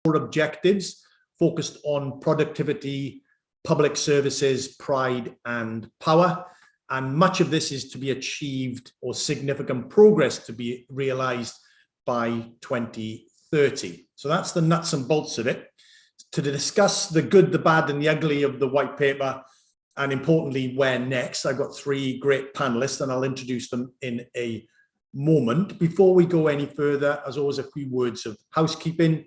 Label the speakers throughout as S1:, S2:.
S1: core objectives focused on productivity, public services, pride and power. And much of this is to be achieved, or significant progress to be realized, by 2030. So that's the nuts and bolts of it. To discuss the good, the bad and the ugly of the white paper, and importantly, where next, I've got three great panelists and I'll introduce them in a moment. Before we go any further, as always, a few words of housekeeping.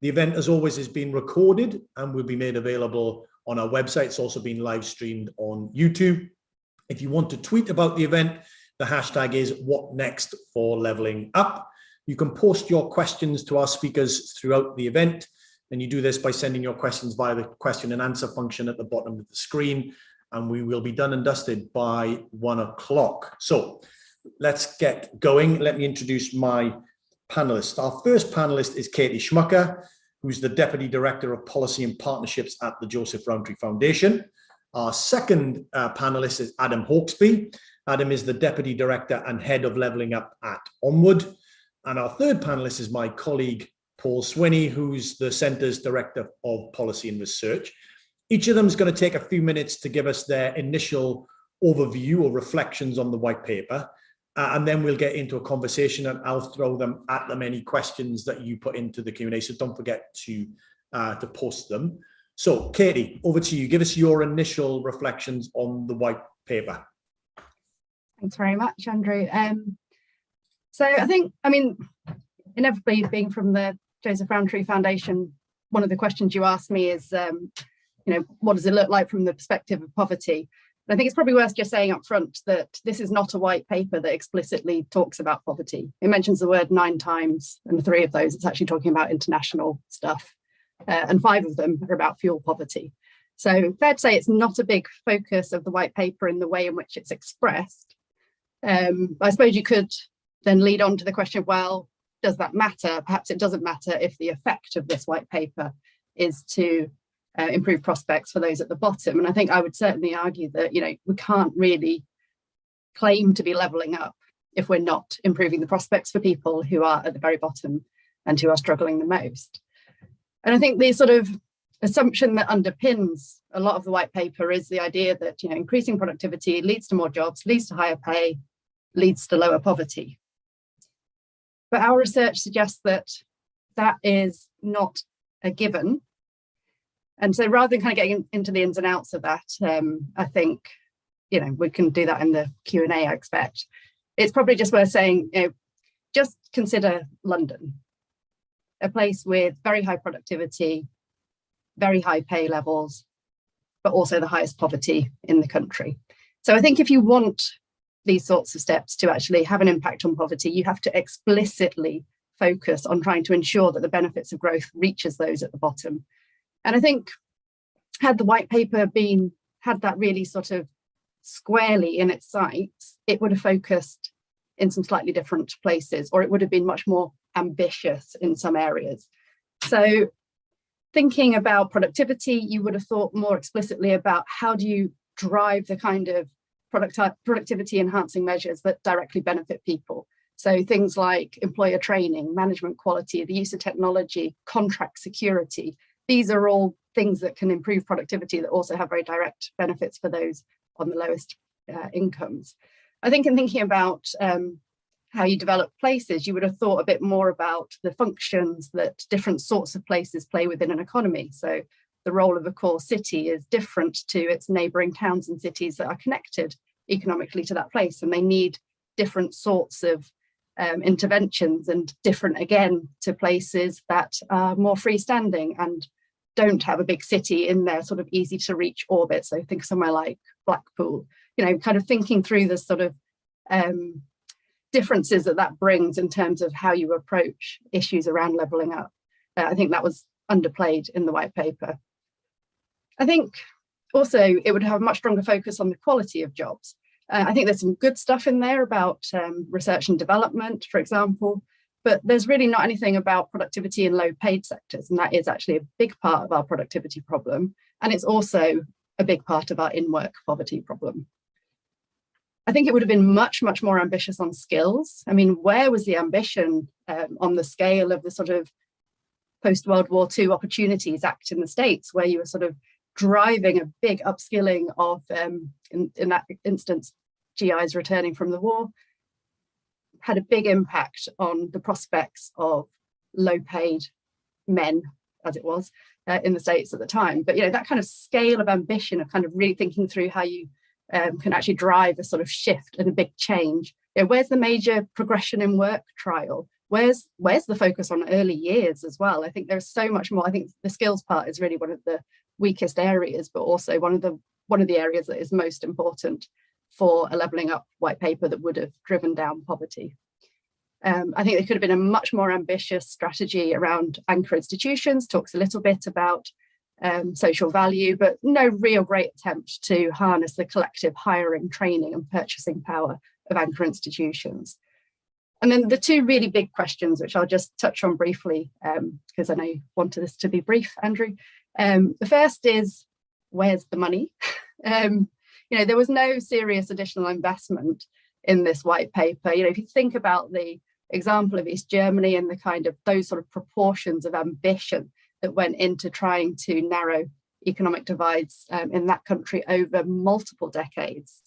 S1: The event, as always, is being recorded and will be made available on our website. It's also been live streamed on YouTube. If you want to tweet about the event, the hashtag is #WhatNextForLevelingUp. You can post your questions to our speakers throughout the event, and you do this by sending your questions via the question and answer function at the bottom of the screen, and we will be done and dusted by 1 o'clock. So let's get going. Let me introduce my panelists. Our first panelist is Katie Schmuecker, who's the Deputy Director of Policy and Partnerships at the Joseph Rowntree Foundation. Our second panelist is Adam Hawksby. Adam is the Deputy Director and Head of Levelling Up at Onward. And our third panelist is my colleague, Paul Swinney, who's the Centre's Director of Policy and Research. Each of them is going to take a few minutes to give us their initial overview or reflections on the white paper. And then we'll get into a conversation, and I'll throw them at them any questions that you put into the Q&A. So don't forget to post them. So, Katie, over to you. Give us your initial reflections on the white paper.
S2: Thanks very much, Andrew. So I think, inevitably being from the Joseph Rowntree Foundation, one of the questions you asked me is, what does it look like from the perspective of poverty? And I think it's probably worth just saying up front that this is not a white paper that explicitly talks about poverty. It mentions the word 9 times, and 3 of those it's actually talking about international stuff. And 5 of them are about fuel poverty. So fair to say it's not a big focus of the white paper in the way in which it's expressed. I suppose you could then lead on to the question of, well, does that matter? Perhaps it doesn't matter if the effect of this white paper is to improve prospects for those at the bottom. And I think I would certainly argue that, we can't really claim to be levelling up if we're not improving the prospects for people who are at the very bottom and who are struggling the most. And I think the sort of assumption that underpins a lot of the white paper is the idea that, increasing productivity leads to more jobs, leads to higher pay, leads to lower poverty. But our research suggests that that is not a given. And so rather than kind of getting into the ins and outs of that, I think, we can do that in the Q&A, I expect. It's probably just worth saying, just consider London, a place with very high productivity, very high pay levels, but also the highest poverty in the country. So I think if you want these sorts of steps to actually have an impact on poverty, you have to explicitly focus on trying to ensure that the benefits of growth reaches those at the bottom. And I think had the white paper had that really sort of squarely in its sights, it would have focused in some slightly different places, or it would have been much more ambitious in some areas. So thinking about productivity, you would have thought more explicitly about how do you drive the kind of productivity enhancing measures that directly benefit people. So things like employer training, management quality, the use of technology, contract security. These are all things that can improve productivity that also have very direct benefits for those on the lowest incomes. I think in thinking about how you develop places, you would have thought a bit more about the functions that different sorts of places play within an economy. So the role of a core city is different to its neighbouring towns and cities that are connected economically to that place, and they need different sorts of interventions, and different again to places that are more freestanding and don't have a big city in their sort of easy to reach orbit. So think of somewhere like Blackpool, kind of thinking through the sort of differences that brings in terms of how you approach issues around levelling up. I think that was underplayed in the white paper. I think also it would have a much stronger focus on the quality of jobs. I think there's some good stuff in there about research and development, for example, but there's really not anything about productivity in low paid sectors. And that is actually a big part of our productivity problem. And it's also a big part of our in-work poverty problem. I think it would have been much, much more ambitious on skills. I mean, where was the ambition on the scale of the sort of post-World War II Opportunities Act in the States, where you were sort of driving a big upskilling of, in that instance, GIs returning from the war, had a big impact on the prospects of low-paid men, as it was, in the States at the time. But, that kind of scale of ambition of kind of really thinking through how you can actually drive a sort of shift and a big change. Where's the major progression in work trial? Where's the focus on early years as well? I think there's so much more. I think the skills part is really one of the weakest areas, but also one of the areas that is most important for a levelling up white paper that would have driven down poverty. I think there could have been a much more ambitious strategy around anchor institutions, talks a little bit about social value, but no real great attempt to harness the collective hiring, training and purchasing power of anchor institutions. And then the two really big questions, which I'll just touch on briefly, because I know you wanted this to be brief, Andrew. The first is, where's the money? There was no serious additional investment in this white paper. If you think about the example of East Germany and the kind of those sort of proportions of ambition that went into trying to narrow economic divides in that country over multiple decades.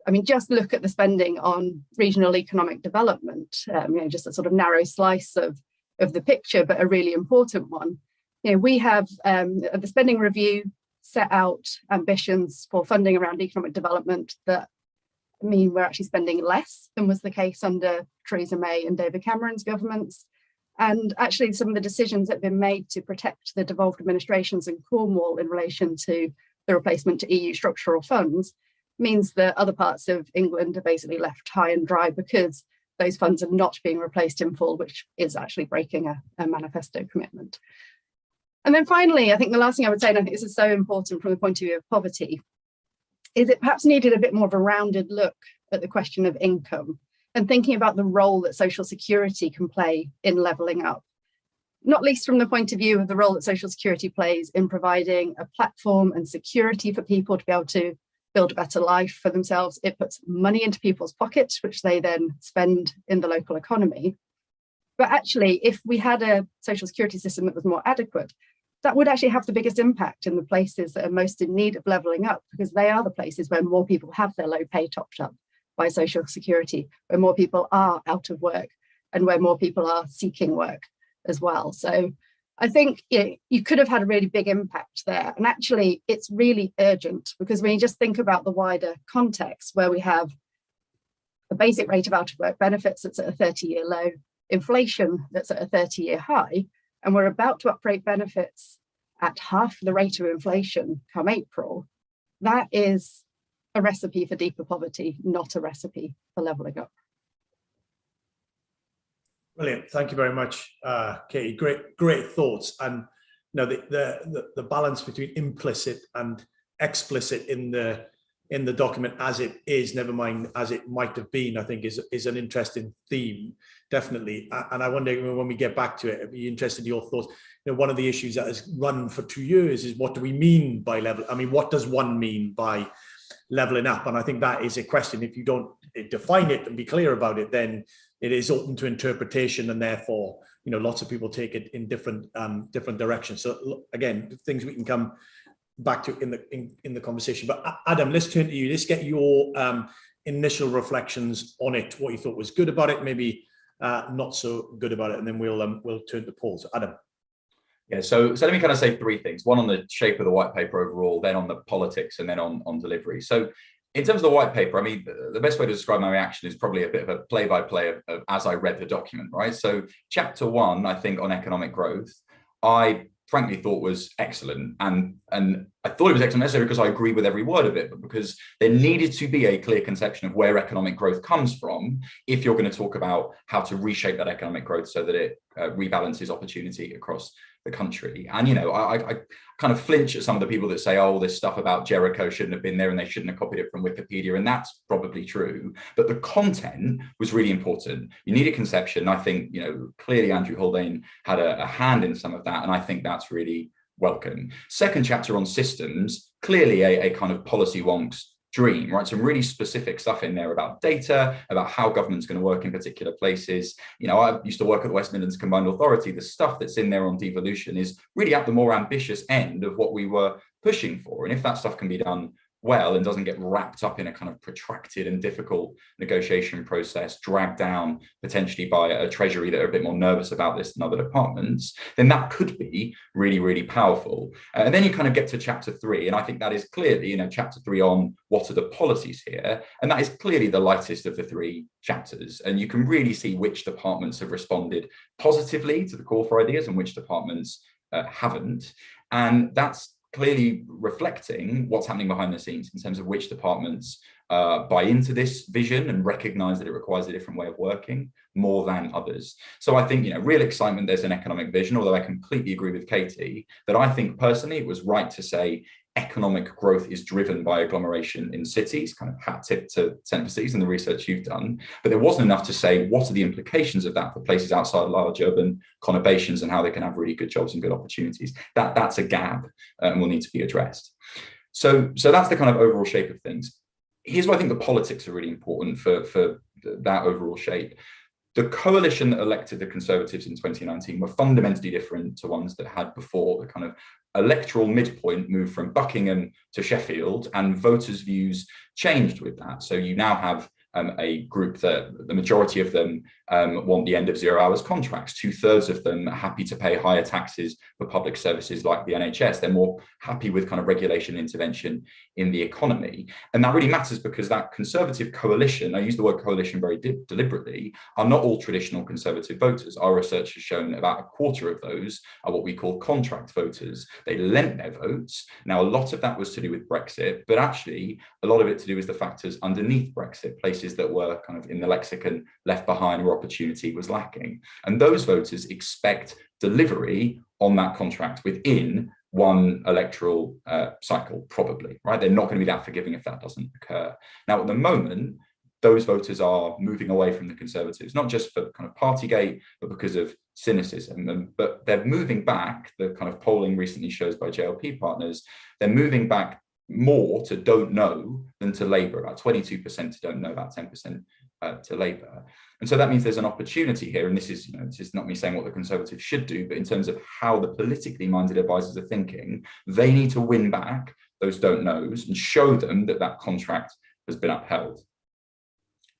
S2: I mean, just look at the spending on regional economic development, just a sort of narrow slice of the picture, but a really important one. We have the spending review set out ambitions for funding around economic development that mean we're actually spending less than was the case under Theresa May and David Cameron's governments. And actually some of the decisions that have been made to protect the devolved administrations in Cornwall in relation to the replacement to EU structural funds means that other parts of England are basically left high and dry because those funds are not being replaced in full, which is actually breaking a manifesto commitment. And then finally, I think the last thing I would say, and I think this is so important from the point of view of poverty, is it perhaps needed a bit more of a rounded look at the question of income and thinking about the role that social security can play in levelling up, not least from the point of view of the role that social security plays in providing a platform and security for people to be able to build a better life for themselves. It puts money into people's pockets, which they then spend in the local economy. But actually, if we had a social security system that was more adequate, that would actually have the biggest impact in the places that are most in need of levelling up, because they are the places where more people have their low pay topped up by social security, where more people are out of work and where more people are seeking work as well. So I think you could have had a really big impact there. And actually, it's really urgent, because when you just think about the wider context where we have a basic rate of out of work benefits that's at a 30-year low, inflation that's at a 30-year high, and we're about to uprate benefits at half the rate of inflation come April, that is a recipe for deeper poverty, not a recipe for levelling up.
S1: Brilliant. Thank you very much, Katie. Great thoughts. And the balance between implicit and explicit in the document as it is, never mind as it might have been, I think is an interesting theme, definitely. And I wonder when we get back to it, I'd be interested in your thoughts. One of the issues that has run for 2 years is, what do we mean by level? I mean, what does one mean by leveling up? And I think that is a question. If you don't define it and be clear about it, then it is open to interpretation, and therefore, lots of people take it in different directions. So again, things we can come back to in the conversation. But Adam, let's turn to you. Let's get your initial reflections on it. What you thought was good about it, maybe not so good about it, and then we'll turn to Paul. So Adam.
S3: Yeah, so let me kind of say three things. One on the shape of the white paper overall, then on the politics, and then on delivery. So in terms of the white paper, I mean, the best way to describe my reaction is probably a bit of a play-by-play of as I read the document, right? So chapter 1, I think, on economic growth, I frankly thought was excellent. And I thought it was excellent necessarily because I agree with every word of it, but because there needed to be a clear conception of where economic growth comes from if you're going to talk about how to reshape that economic growth so that it rebalances opportunity across the country. And, I kind of flinch at some of the people that say, oh, this stuff about Jericho shouldn't have been there and they shouldn't have copied it from Wikipedia. And that's probably true. But the content was really important. You need a conception. I think, clearly Andrew Haldane had a hand in some of that. And I think that's really welcome. Second chapter on systems, clearly a kind of policy wonks dream, right? Some really specific stuff in there about data, about how government's going to work in particular places. You know, I used to work at the West Midlands Combined Authority. The stuff that's in there on devolution is really at the more ambitious end of what we were pushing for. And if that stuff can be done well and doesn't get wrapped up in a kind of protracted and difficult negotiation process, dragged down potentially by a treasury that are a bit more nervous about this than other departments, then that could be really, really powerful. And then you kind of get to chapter 3, and I think that is clearly, you know, chapter 3 on what are the policies here, and that is clearly the lightest of the 3 chapters. And you can really see which departments have responded positively to the call for ideas and which departments haven't. And that's clearly reflecting what's happening behind the scenes in terms of which departments buy into this vision and recognize that it requires a different way of working more than others. So I think, you know, real excitement, there's an economic vision, although I completely agree with Katie that I think personally it was right to say economic growth is driven by agglomeration in cities, kind of hat tip to Centre for Cities and the research you've done. But there wasn't enough to say what are the implications of that for places outside large urban conurbations and how they can have really good jobs and good opportunities. That's a gap and will need to be addressed. So that's the kind of overall shape of things. Here's why I think the politics are really important for that overall shape. The coalition that elected the Conservatives in 2019 were fundamentally different to ones that had before. The kind of electoral midpoint moved from Buckingham to Sheffield, and voters' views changed with that. So you now have a group that the majority of them want the end of 0 hours contracts. 2/3 of them are happy to pay higher taxes for public services like the NHS. They're more happy with kind of regulation intervention in the economy. And that really matters because that Conservative coalition, I use the word coalition very deliberately, are not all traditional Conservative voters. Our research has shown about a quarter of those are what we call contract voters. They lent their votes. Now, a lot of that was to do with Brexit, but actually a lot of it to do with the factors underneath Brexit, places that were kind of in the lexicon left behind where opportunity was lacking. And those voters expect delivery on that contract within one electoral cycle, probably, right? They're not going to be that forgiving if that doesn't occur. Now, at the moment, those voters are moving away from the Conservatives, not just for kind of Partygate, but because of cynicism. But they're moving back, the kind of polling recently shows by JLP partners, they're moving back more to don't know than to Labour, about 22% to don't know, about 10% to Labour. And so that means there's an opportunity here, and this is, you know, this is not me saying what the Conservatives should do, but in terms of how the politically minded advisors are thinking, they need to win back those don't knows and show them that that contract has been upheld.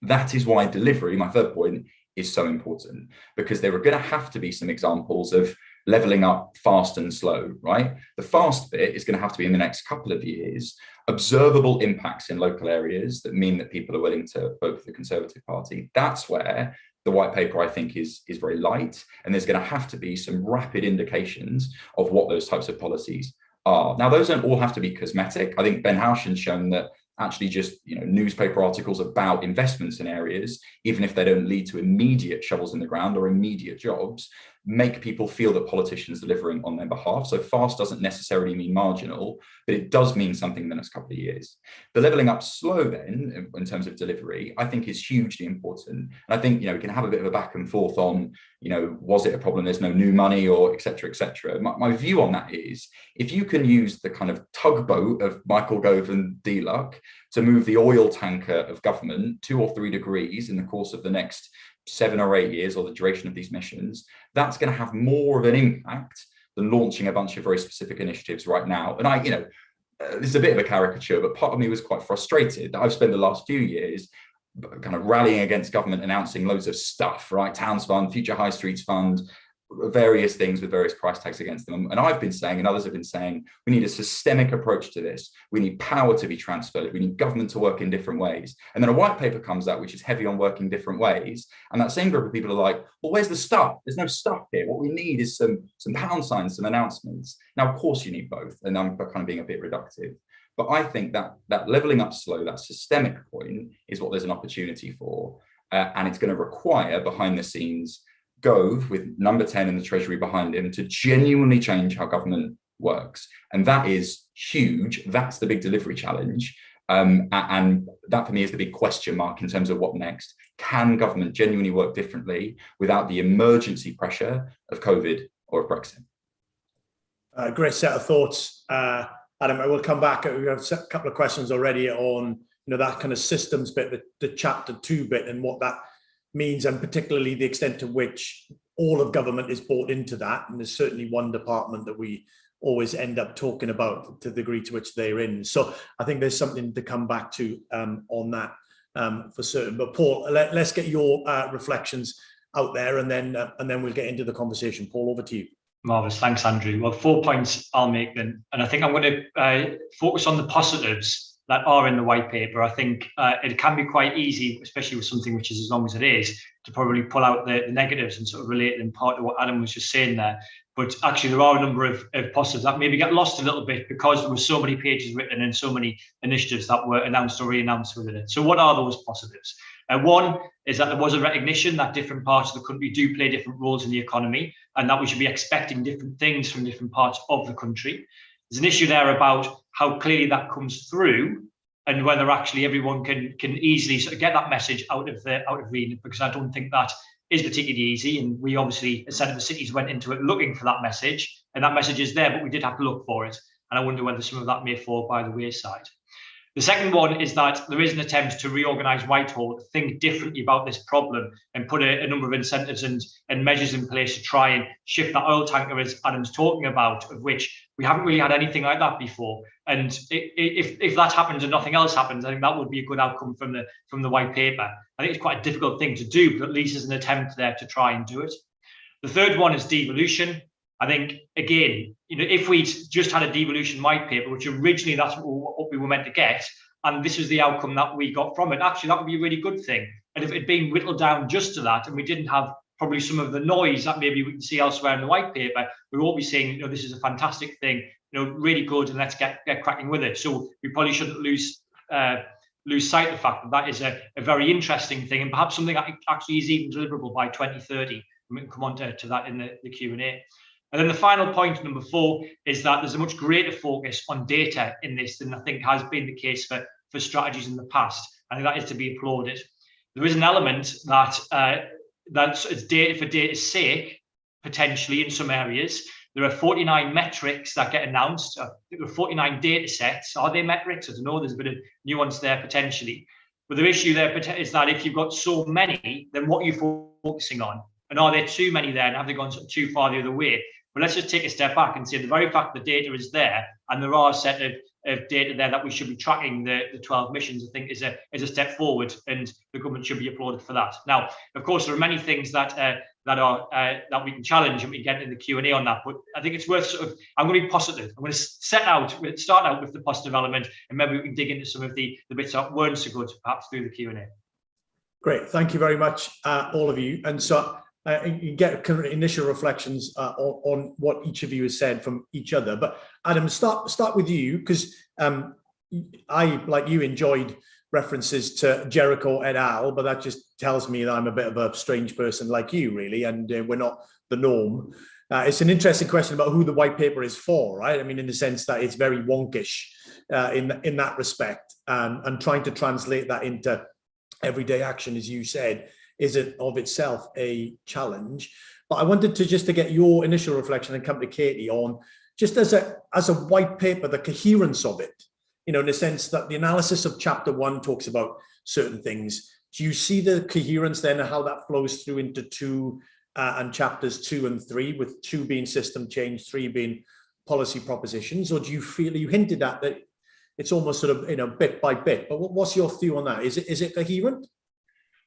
S3: That is why delivery, my third point, is so important, because there are going to have to be some examples of levelling up fast and slow, right? The fast bit is going to have to be in the next couple of years, observable impacts in local areas that mean that people are willing to vote for the Conservative Party. That's where the white paper, I think, is very light, and there's going to have to be some rapid indications of what those types of policies are. Now, those don't all have to be cosmetic. I think Ben Haushen's shown that actually just, you know, newspaper articles about investments in areas, even if they don't lead to immediate shovels in the ground or immediate jobs, make people feel that politicians are delivering on their behalf. So fast doesn't necessarily mean marginal, but it does mean something in the next couple of years. The levelling up slow then, in terms of delivery, I think is hugely important. And I think, you know, we can have a bit of a back and forth on, you know, was it a problem there's no new money or et cetera, et cetera. My view on that is, if you can use the kind of tugboat of Michael Gove and D-Luck to move the oil tanker of government 2 or 3 degrees in the course of the next 7 or 8 years, or the duration of these missions, that's going to have more of an impact than launching a bunch of very specific initiatives right now. And I, you know, this is a bit of a caricature, but part of me was quite frustrated that I've spent the last few years kind of rallying against government, announcing loads of stuff, right? Towns Fund, Future High Streets Fund, various things with various price tags against them. And I've been saying, and others have been saying, we need a systemic approach to this. We need power to be transferred. We need government to work in different ways. And then a white paper comes out, which is heavy on working different ways. And that same group of people are like, well, where's the stuff? There's no stuff here. What we need is some pound signs, some announcements. Now, of course, you need both. And I'm kind of being a bit reductive. But I think that levelling up slow, that systemic point, is what there's an opportunity for. And it's going to require, behind the scenes, Gove, with number 10 in the Treasury behind him, to genuinely change how government works. And that is huge. That's the big delivery challenge. And that for me is the big question mark in terms of what next. Can government genuinely work differently without the emergency pressure of COVID or of Brexit?
S1: Great set of thoughts. Adam, I will come back. We have a couple of questions already on that kind of systems bit, the chapter 2 bit, and what that means, and particularly the extent to which all of government is bought into that. And there's certainly one department that we always end up talking about to the degree to which they're in. So I think there's something to come back to on that for certain. But Paul, let's get your reflections out there, and then we'll get into the conversation. Paul, over to you.
S4: Marvellous, thanks, Andrew. Well, 4 points I'll make then, and I think I'm going to focus on the positives that are in the white paper. I think it can be quite easy, especially with something which is as long as it is, to probably pull out the negatives and sort of relate in part to what Adam was just saying there. But actually, there are a number of positives that maybe get lost a little bit because there were so many pages written and so many initiatives that were announced or re-announced within it. So what are those positives? One is that there was a recognition that different parts of the country do play different roles in the economy, and that we should be expecting different things from different parts of the country. There's an issue there about how clearly that comes through, and whether actually everyone can easily sort of get that message out of reading it, because I don't think that is particularly easy. And we obviously, as Centre for Cities, went into it looking for that message, and that message is there, but we did have to look for it. And I wonder whether some of that may fall by the wayside. The second one is that there is an attempt to reorganise Whitehall, to think differently about this problem, and put a number of incentives and measures in place to try and shift that oil tanker, as Adam's talking about, of which we haven't really had anything like that before. And if that happens and nothing else happens, I think that would be a good outcome from the white paper. I think it's quite a difficult thing to do, but at least there's an attempt there to try and do it. The third one is devolution. I think, again, if we'd just had a devolution white paper, which originally that's what we were meant to get, and this was the outcome that we got from it, actually, that would be a really good thing. And if it had been whittled down just to that, and we didn't have probably some of the noise that maybe we can see elsewhere in the white paper, we will be saying, this is a fantastic thing, really good, and let's get cracking with it. So we probably shouldn't lose sight of the fact that that is a very interesting thing, and perhaps something that actually is even deliverable by 2030. And we can come on to that in the Q&A. And then the final point, number 4, is that there's a much greater focus on data in this than I think has been the case for strategies in the past. I think that is to be applauded. There is an element that it's data for data's sake, potentially in some areas. There are 49 metrics that get announced. There are 49 data sets. Are they metrics? I don't know. There's a bit of nuance there potentially. But the issue there is that if you've got so many, then what are you focusing on? And are there too many there, and have they gone sort of too far the other way? But let's just take a step back and say the very fact the data is there, and there are a set of data there that we should be tracking the 12 missions, I think is a step forward, and the government should be applauded for that. Now, of course, there are many things that we can challenge, and we can get in the Q&A on that. But I think it's worth I'm going to be positive. I'm going to start out with the positive element, and maybe we can dig into some of the bits that weren't so good, perhaps through the Q&A.
S1: Great, thank you very much, all of you. And so you get kind of initial reflections on what each of you has said from each other. But Adam, start with you, because I, like you, enjoyed references to Jericho et al., but that just tells me that I'm a bit of a strange person like you, really, and we're not the norm. It's an interesting question about who the white paper is for, right? I mean, in the sense that it's very wonkish in that respect, and trying to translate that into everyday action, as you said, is it of itself a challenge. But I wanted to get your initial reflection and come to Katie on, just as a white paper, the coherence of it, in the sense that the analysis of chapter 1 talks about certain things. Do you see the coherence then, and how that flows through into 2 and chapters 2 and 3, with 2 being system change, 3 being policy propositions? Or do you feel, you hinted at that it's almost sort of, bit by bit, but what's your view on that? Is it coherent?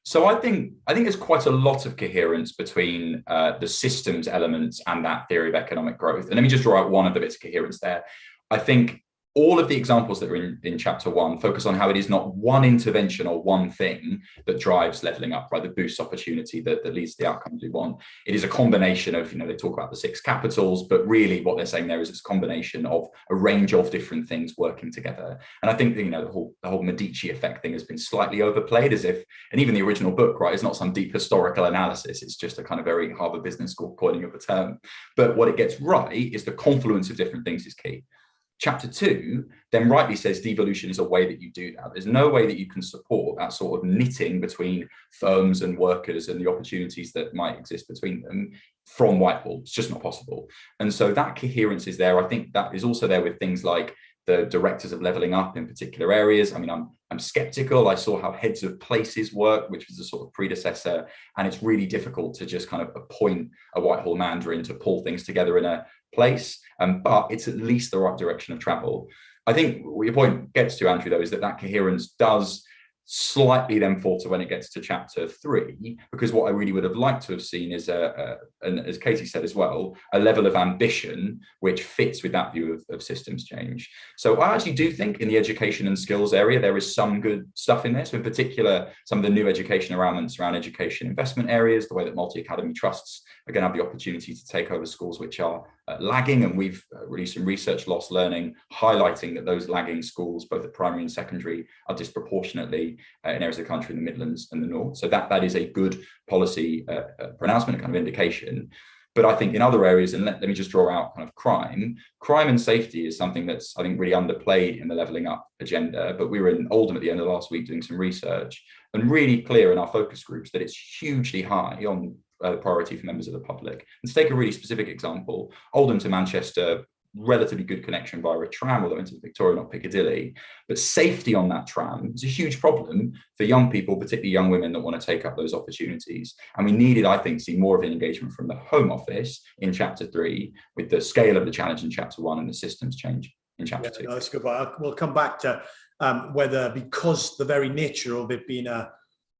S3: So I think there's quite a lot of coherence between the systems elements and that theory of economic growth. And let me just draw out one of the bits of coherence there. I think all of the examples that are in chapter 1 focus on how it is not one intervention or one thing that drives levelling up, right? That boosts opportunity, that leads to the outcomes we want. It is a combination of, they talk about the 6 capitals, but really what they're saying there is it's a combination of a range of different things working together. And I think, the whole Medici effect thing has been slightly overplayed, as if, and even the original book, right, is not some deep historical analysis. It's just a kind of very Harvard Business School coining of a term. But what it gets right is the confluence of different things is key. Chapter 2 then rightly says devolution is a way that you do that. There's no way that you can support that sort of knitting between firms and workers and the opportunities that might exist between them from Whitehall. It's just not possible. And so that coherence is there. I think that is also there with things like the directors of levelling up in particular areas. I mean, I'm skeptical. I saw how heads of places work, which was a sort of predecessor, and it's really difficult to just kind of appoint a Whitehall mandarin to pull things together in a place, but it's at least the right direction of travel. I think what your point gets to, Andrew, though, is that coherence does slightly then falter when it gets to chapter 3, because what I really would have liked to have seen is and as Katie said as well, a level of ambition which fits with that view of systems change. So I actually do think in the education and skills area there is some good stuff in this, in particular some of the new education elements around education investment areas, the way that multi-academy trusts are going to have the opportunity to take over schools which are lagging, and we've released some research, Lost Learning, highlighting that those lagging schools, both at primary and secondary, are disproportionately in areas of the country in the Midlands and the North. So that is a good policy pronouncement, a kind of indication. But I think in other areas, and let me just draw out kind of crime and safety is something that's, I think, really underplayed in the levelling up agenda. But we were in Oldham at the end of last week doing some research and really clear in our focus groups that it's hugely high on priority for members of the public. And to take a really specific example, Oldham to Manchester, relatively good connection via a tram, although into Victoria, not Piccadilly, but safety on that tram is a huge problem for young people, particularly young women that want to take up those opportunities. And we needed, I think, to see more of an engagement from the Home Office in chapter 3 with the scale of the challenge in chapter 1 and the systems change in chapter 2.
S1: No, that's good. We'll come back to whether, because the very nature of it being a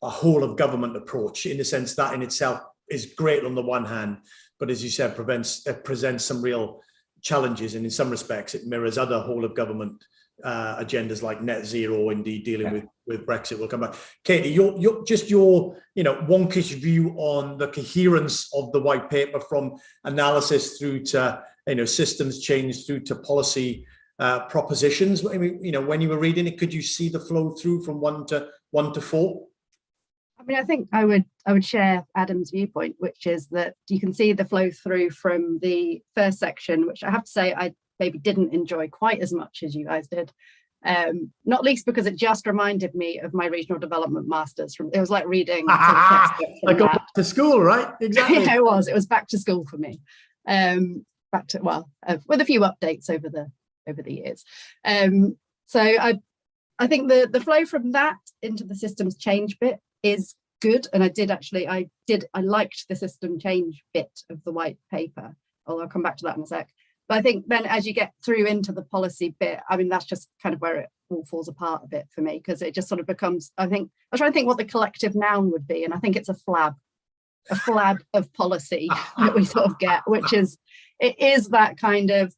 S1: whole of government approach, in the sense that in itself is great on the one hand, but as you said, presents some real challenges, and in some respects it mirrors other whole of government agendas like net zero, indeed dealing with Brexit. We'll come back. Katie, your wonkish view on the coherence of the white paper, from analysis through to systems change through to policy propositions. I mean, when you were reading it, could you see the flow through from 1 to 4?
S2: I mean, I think I would share Adam's viewpoint, which is that you can see the flow through from the first section, which I have to say I maybe didn't enjoy quite as much as you guys did, not least because it just reminded me of my regional development masters. It was like reading
S1: I got back to school, right? Exactly.
S2: It was back to school for me, with a few updates over the years. So I think the flow from that into the systems change bit is good, and I liked the system change bit of the white paper, although I'll come back to that in a sec. But I think then as you get through into the policy bit, I mean, that's just kind of where it all falls apart a bit for me, because it just sort of becomes, I was trying to think what the collective noun would be, and I think it's a flab of policy that we sort of get, it is that kind of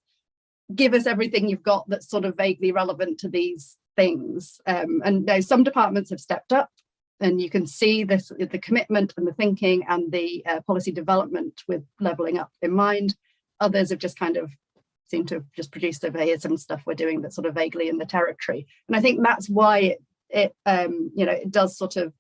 S2: give us everything you've got that's sort of vaguely relevant to these things. And no, some departments have stepped up, and you can see this, the commitment and the thinking and the policy development with levelling up in mind. Others have just kind of seemed to have just produced over here some stuff we're doing that's sort of vaguely in the territory. And I think that's why it does sort of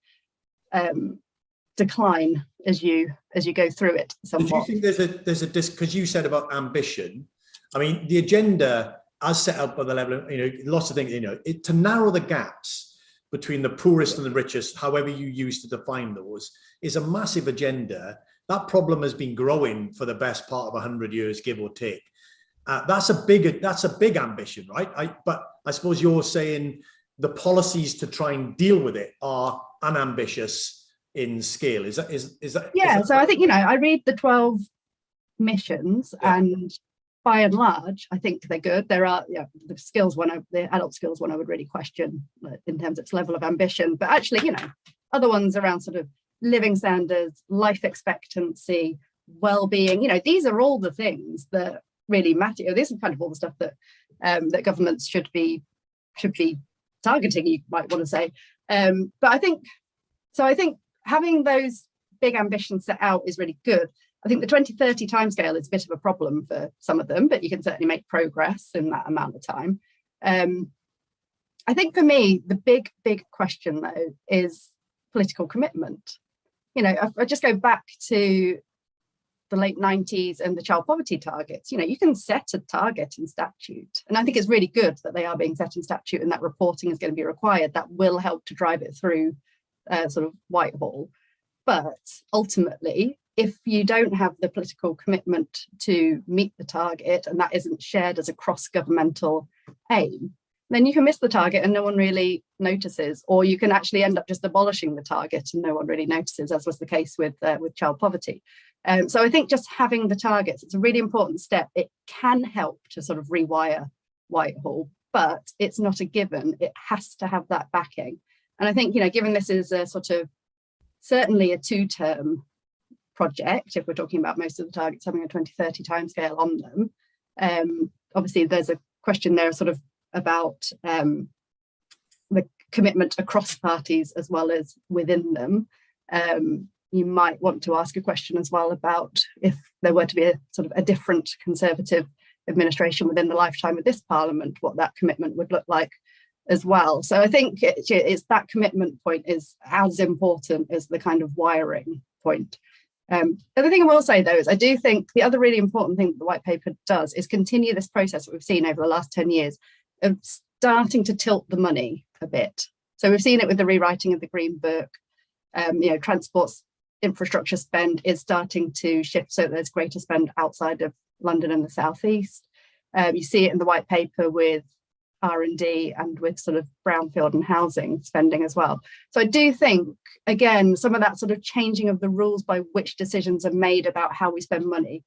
S2: decline as you go through it somewhat.
S1: Do you think there's a because you said about ambition? I mean, the agenda as set up by the level of, lots of things, to narrow the gaps between the poorest and the richest, however you use to define those, is a massive agenda. That problem has been growing for the best part of 100 years, give or take. That's a big ambition, right? But I suppose you're saying the policies to try and deal with it are unambitious in scale. Is that?
S2: Yeah. So I think I read the 12 missions, and by and large, I think they're good. There are the skills one, the adult skills one, I would really question in terms of its level of ambition. But actually, other ones around sort of living standards, life expectancy, well-being. These are all the things that really matter. This is kind of all the stuff that that governments should be targeting, you might want to say. But I think having those big ambitions set out is really good. I think the 2030 timescale is a bit of a problem for some of them, but you can certainly make progress in that amount of time. I think for me, the big question though is political commitment. I just go back to the late 90s and the child poverty targets. You can set a target in statute, and I think it's really good that they are being set in statute and that reporting is going to be required. That will help to drive it through sort of Whitehall. But ultimately, if you don't have the political commitment to meet the target, and that isn't shared as a cross-governmental aim, then you can miss the target and no one really notices, or you can actually end up just abolishing the target and no one really notices, as was the case with child poverty. So I think just having the targets, it's a really important step. It can help to sort of rewire Whitehall, but it's not a given. It has to have that backing. And I think, given this is a sort of certainly a 2-term project, if we're talking about most of the targets having a 2030 timescale on them, obviously there's a question there sort of about the commitment across parties as well as within them. You might want to ask a question as well about if there were to be a sort of a different Conservative administration within the lifetime of this Parliament, what that commitment would look like as well. So I think it's that commitment point is as important as the kind of wiring point. The other thing I will say, though, is I do think the other really important thing that the white paper does is continue this process that we've seen over the last 10 years of starting to tilt the money a bit. So we've seen it with the rewriting of the Green Book. Transport's infrastructure spend is starting to shift so there's greater spend outside of London and the southeast. You see it in the white paper with R&D and with sort of brownfield and housing spending as well. So I do think, again, some of that sort of changing of the rules by which decisions are made about how we spend money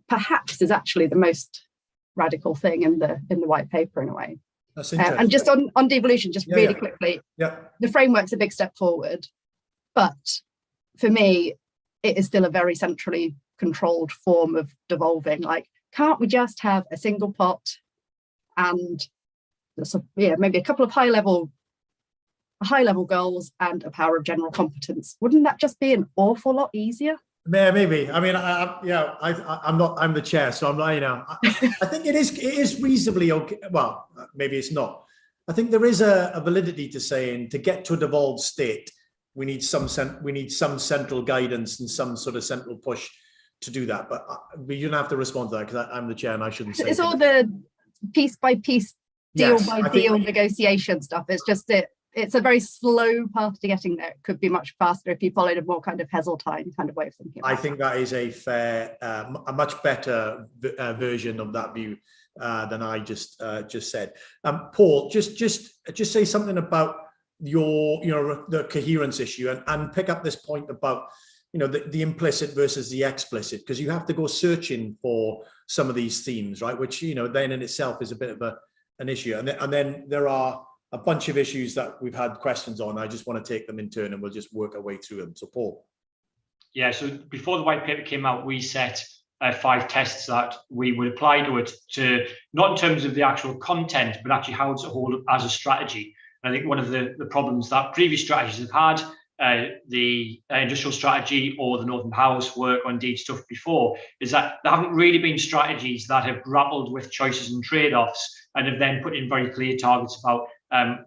S2: perhaps is actually the most radical thing in the white paper in a way.
S1: That's interesting.
S2: And just on devolution, just really quickly, the framework's a big step forward, but for me, it is still a very centrally controlled form of devolving. Like, can't we just have a single pot and maybe a couple of high level goals and a power of general competence? Wouldn't that just be an awful lot easier?
S1: Yeah, maybe. I mean, I'm the chair, so I'm not, I think it is reasonably okay. Well, maybe it's not. I think there is a validity to saying to get to a devolved state, we need some central guidance and some sort of central push to do that. But you don't have to respond to that because I'm the chair and I shouldn't say.
S2: It's all the piece by piece, deal by deal negotiation stuff. It's just it's a very slow path to getting there. It could be much faster if you followed a more kind of Heseltine kind of way of thinking.
S1: I think that is a fair, a much better version of that view than I just said. Paul, just say something about the coherence issue and pick up this point about the implicit versus the explicit, because you have to go searching for some of these themes, right? Which then in itself is a bit of an issue, and then there are a bunch of issues that we've had questions on. I just want to take them in turn and we'll just work our way through them. So Paul. Yeah,
S4: so before the white paper came out, we set 5 tests that we would apply to it, to not in terms of the actual content, but actually how it's a whole as a strategy. And I think one of the problems that previous strategies have had, the industrial strategy or the Northern Powers work, or indeed stuff before, is that there haven't really been strategies that have grappled with choices and trade-offs and have then put in very clear targets about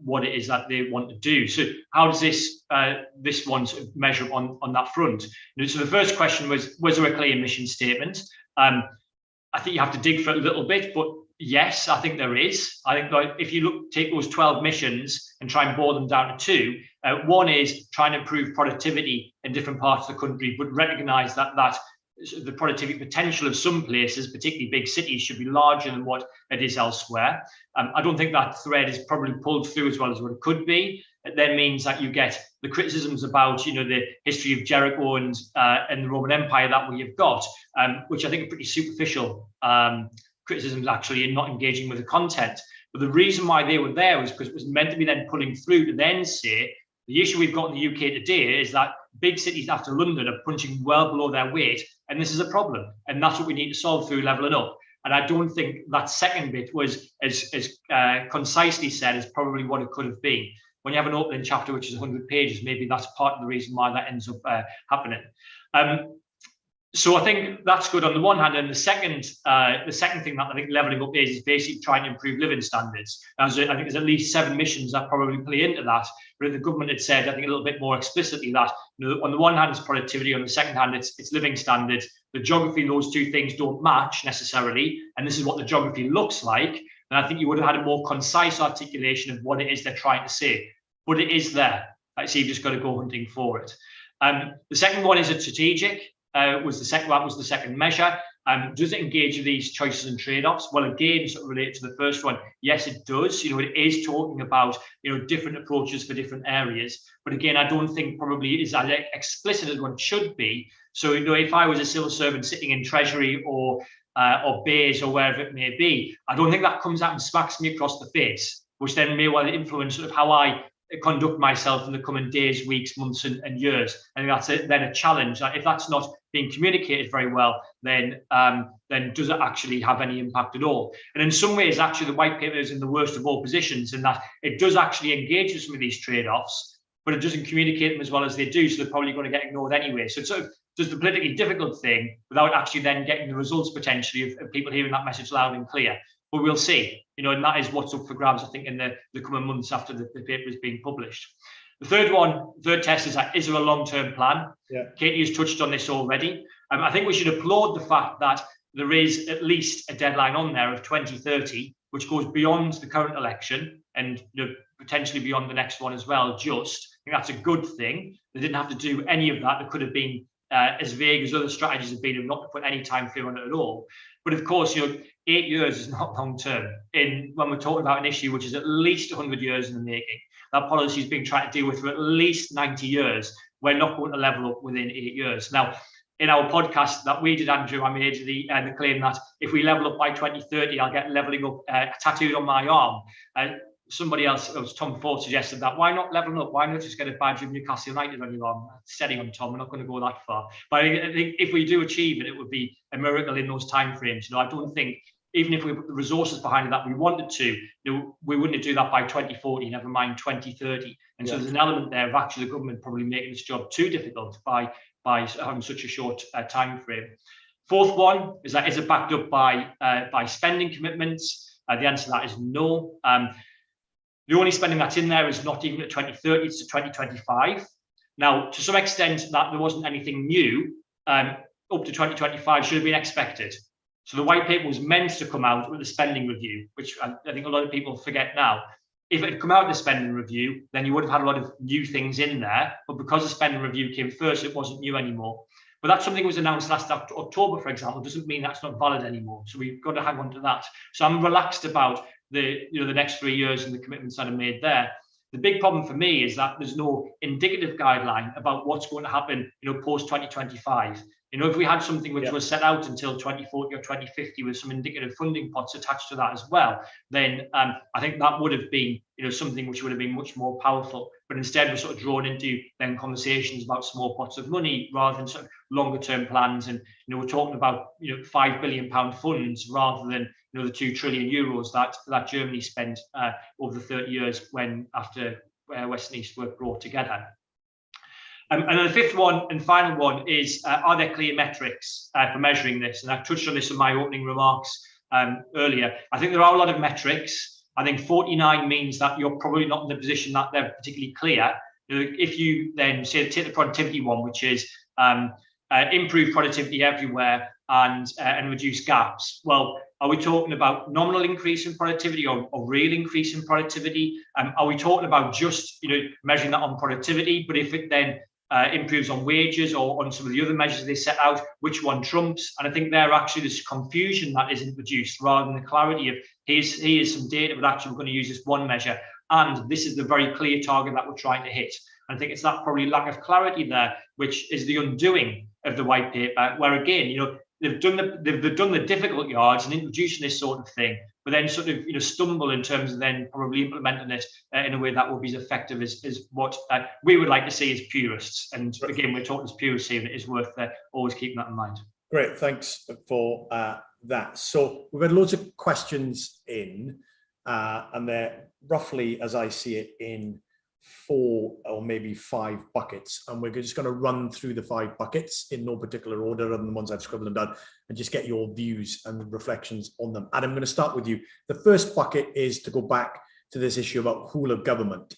S4: what it is that they want to do. So how does this one sort of measure up on that front? So the first question was there a clear mission statement? I think you have to dig for it a little bit, but yes, I think there is. I think that if you take those 12 missions and try and boil them down to 2, one is trying to improve productivity in different parts of the country, but recognise that the productivity potential of some places, particularly big cities, should be larger than what it is elsewhere. I don't think that thread is probably pulled through as well as what it could be. It then means that you get the criticisms about, the history of Jericho and the Roman Empire that we have got, which I think are pretty superficial criticisms actually, and not engaging with the content. But the reason why they were there was because it was meant to be then pulling through to then say, the issue we've got in the UK today is that big cities after London are punching well below their weight, and this is a problem, and that's what we need to solve through levelling up. And I don't think that second bit was as concisely said as probably what it could have been. When you have an opening chapter which is 100 pages, maybe that's part of the reason why that ends up happening. So I think that's good on the one hand, and the second thing that I think levelling up is basically trying to improve living standards. I think there's at least 7 missions that probably play into that. But the government had said, I think a little bit more explicitly, that on the one hand it's productivity, on the second hand it's living standards. The geography, those two things don't match necessarily, and this is what the geography looks like. And I think you would have had a more concise articulation of what it is they're trying to say. But it is there. So you've just got to go hunting for it. The second one is a strategic. Was the second measure. Does it engage with these choices and trade-offs? Well, again, sort of related to the first one, yes, it does. It is talking about, different approaches for different areas. But again, I don't think probably is as explicit as one should be. So, if I was a civil servant sitting in Treasury or Bays or wherever it may be, I don't think that comes out and smacks me across the face, which then may well influence sort of how I conduct myself in the coming days, weeks, months, and years. And that's then a challenge. If that's not being communicated very well, then does it actually have any impact at all? And in some ways, actually, the white paper is in the worst of all positions in that it does actually engage with some of these trade-offs, but it doesn't communicate them as well as they do. So they're probably going to get ignored anyway. So it sort of does the politically difficult thing without actually then getting the results potentially of people hearing that message loud and clear. But we'll see, and that is what's up for grabs, I think, in the coming months after the paper is being published. The third test is there a long-term plan? Yeah. Katie has touched on this already. I think we should applaud the fact that there is at least a deadline on there of 2030, which goes beyond the current election and potentially beyond the next one as well. I think that's a good thing. They didn't have to do any of that. It could have been as vague as other strategies have been, of not to put any time frame on it at all. But of course, 8 years is not long term. When we're talking about an issue which is at least 100 years in the making, that policy is being tried to deal with for at least 90 years. We're not going to level up within 8 years. Now, in our podcast that we did, Andrew, I made the claim that if we level up by 2030, I'll get leveling up tattooed on my arm. Somebody else, it was Tom Ford, suggested that. Why not leveling up? Why not just get a badge of Newcastle United on your arm? Steady on, Tom. We're not going to go that far. But I think if we do achieve it, it would be a miracle in those timeframes. I don't think, even if we put the resources behind it that we wanted to, we wouldn't do that by 2040, never mind 2030. And so there's an element there of actually the government probably making this job too difficult by having such a short time frame. Fourth one is that, is it backed up by spending commitments? The answer to that is no. The only spending that's in there is not even at 2030, it's to 2025. Now, to some extent, that there wasn't anything new up to 2025 should have been expected. So the white paper was meant to come out with a spending review, which I think a lot of people forget now. If it had come out with a spending review, then you would have had a lot of new things in there. But because the spending review came first, it wasn't new anymore. But that's something that was announced last October, for example, doesn't mean that's not valid anymore. So we've got to hang on to that. So I'm relaxed about the next 3 years and the commitments that are made there. The big problem for me is that there's no indicative guideline about what's going to happen, post 2025. If we had something which was set out until 2040 or 2050 with some indicative funding pots attached to that as well, then I think that would have been, something which would have been much more powerful. But instead, we're sort of drawn into then conversations about small pots of money rather than sort of longer term plans. And we're talking about £5 billion funds rather than the 2 trillion euros that Germany spent over the 30 years after West and East were brought together. And then the fifth one and final one is, are there clear metrics for measuring this? And I touched on this in my opening remarks earlier. I think there are a lot of metrics. I think 49 means that you're probably not in the position that they're particularly clear. If you then say, take the productivity one, which is improve productivity everywhere and reduce gaps. Well, are we talking about nominal increase in productivity or real increase in productivity? Are we talking about just measuring that on productivity? But if it then improves on wages or on some of the other measures they set out, which one trumps? And I think there actually there's confusion that is introduced rather than the clarity of here's some data, but actually we're going to use this one measure. And this is the very clear target that we're trying to hit. And I think it's that probably lack of clarity there, which is the undoing of the white paper, where again, they've done the difficult yards and introducing this sort of thing, but then sort of stumble in terms of then probably implementing it in a way that will be as effective as what we would like to see as purists. And again, we're talking as purists here, and it is worth always keeping that in mind.
S1: Great, thanks for that. So we've had loads of questions in, and they're roughly, as I see it, in 4 or maybe 5 buckets, and we're just going to run through the 5 buckets in no particular order other than the ones I've scribbled them down, and just get your views and reflections on them. Adam, I'm going to start with you. The first bucket is to go back to this issue about whole of government.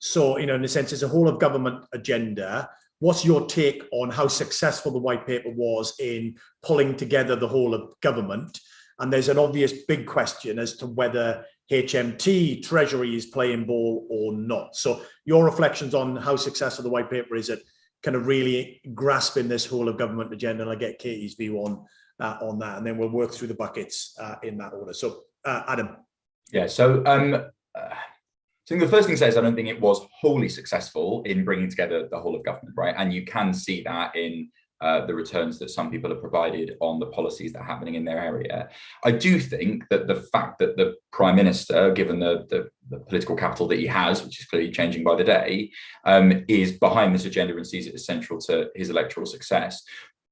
S1: So, in a sense, it's a whole of government agenda. What's your take on how successful the white paper was in pulling together the whole of government? And there's an obvious big question as to whether HMT, Treasury is playing ball or not. So your reflections on how successful the white paper is at kind of really grasping this whole of government agenda, and I'll get Katie's view on that, and then we'll work through the buckets in that order. So Adam.
S3: Yeah, so I think the first thing to say is I don't think it was wholly successful in bringing together the whole of government, right? And you can see that in the returns that some people have provided on the policies that are happening in their area. I do think that the fact that the Prime Minister, given the political capital that he has, which is clearly changing by the day, is behind this agenda and sees it as central to his electoral success.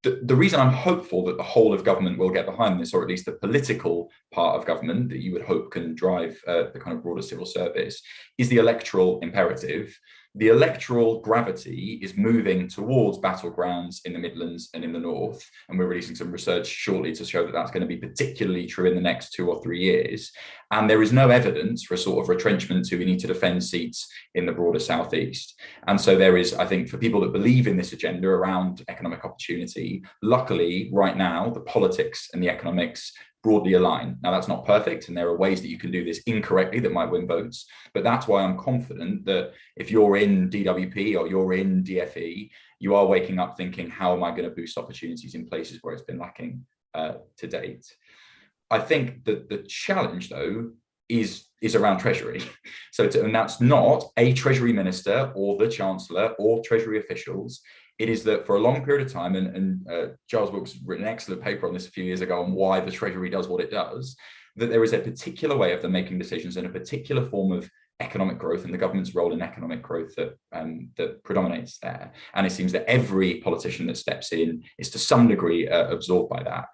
S3: The reason I'm hopeful that the whole of government will get behind this, or at least the political part of government that you would hope can drive the kind of broader civil service, is the electoral imperative. The electoral gravity is moving towards battlegrounds in the Midlands and in the North, and we're releasing some research shortly to show that that's going to be particularly true in the next 2 or 3 years. And there is no evidence for a sort of retrenchment to we need to defend seats in the broader Southeast. And so there is, I think, for people that believe in this agenda around economic opportunity, luckily right now the politics and the economics broadly align. Now, that's not perfect, and there are ways that you can do this incorrectly that might win votes, but that's why I'm confident that if you're in DWP or you're in DFE, you are waking up thinking, how am I going to boost opportunities in places where it's been lacking to date? I think that the challenge, though, is around Treasury. And that's not a Treasury Minister or the Chancellor or Treasury officials. It is that for a long period of time, and Giles Wilkes written an excellent paper on this a few years ago on why the Treasury does what it does, that there is a particular way of them making decisions and a particular form of economic growth and the government's role in economic growth that predominates there. And it seems that every politician that steps in is to some degree absorbed by that.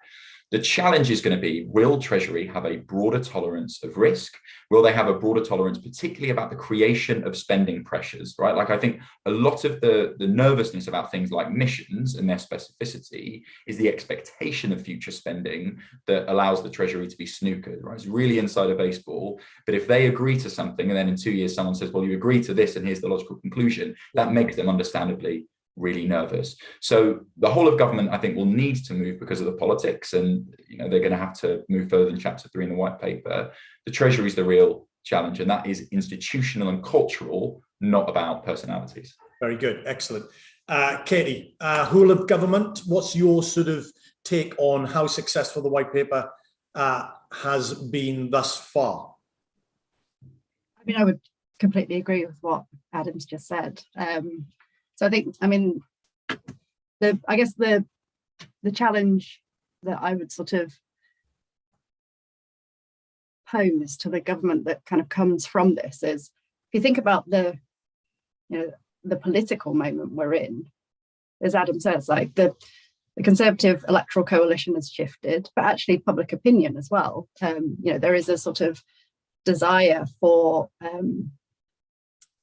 S3: The challenge is going to be, will Treasury have a broader tolerance of risk? Will they have a broader tolerance, particularly about the creation of spending pressures, right? Like, I think a lot of the nervousness about things like missions and their specificity is the expectation of future spending that allows the Treasury to be snookered, right? It's really inside of baseball. But if they agree to something and then in 2 years someone says, well, you agree to this and here's the logical conclusion, that makes them understandably really nervous. So the whole of government, I think, will need to move because of the politics, and they're going to have to move further than chapter 3 in the white paper. The Treasury is the real challenge, and that is institutional and cultural, not about personalities.
S1: Very good, excellent. Katie, whole of government, what's your sort of take on how successful the white paper has been thus far?
S2: I mean, I would completely agree with what Adam's just said. So I think, I guess the challenge that I would sort of pose to the government that kind of comes from this is, if you think about the political moment we're in, as Adam says, like the Conservative electoral coalition has shifted, but actually public opinion as well. There is a sort of desire for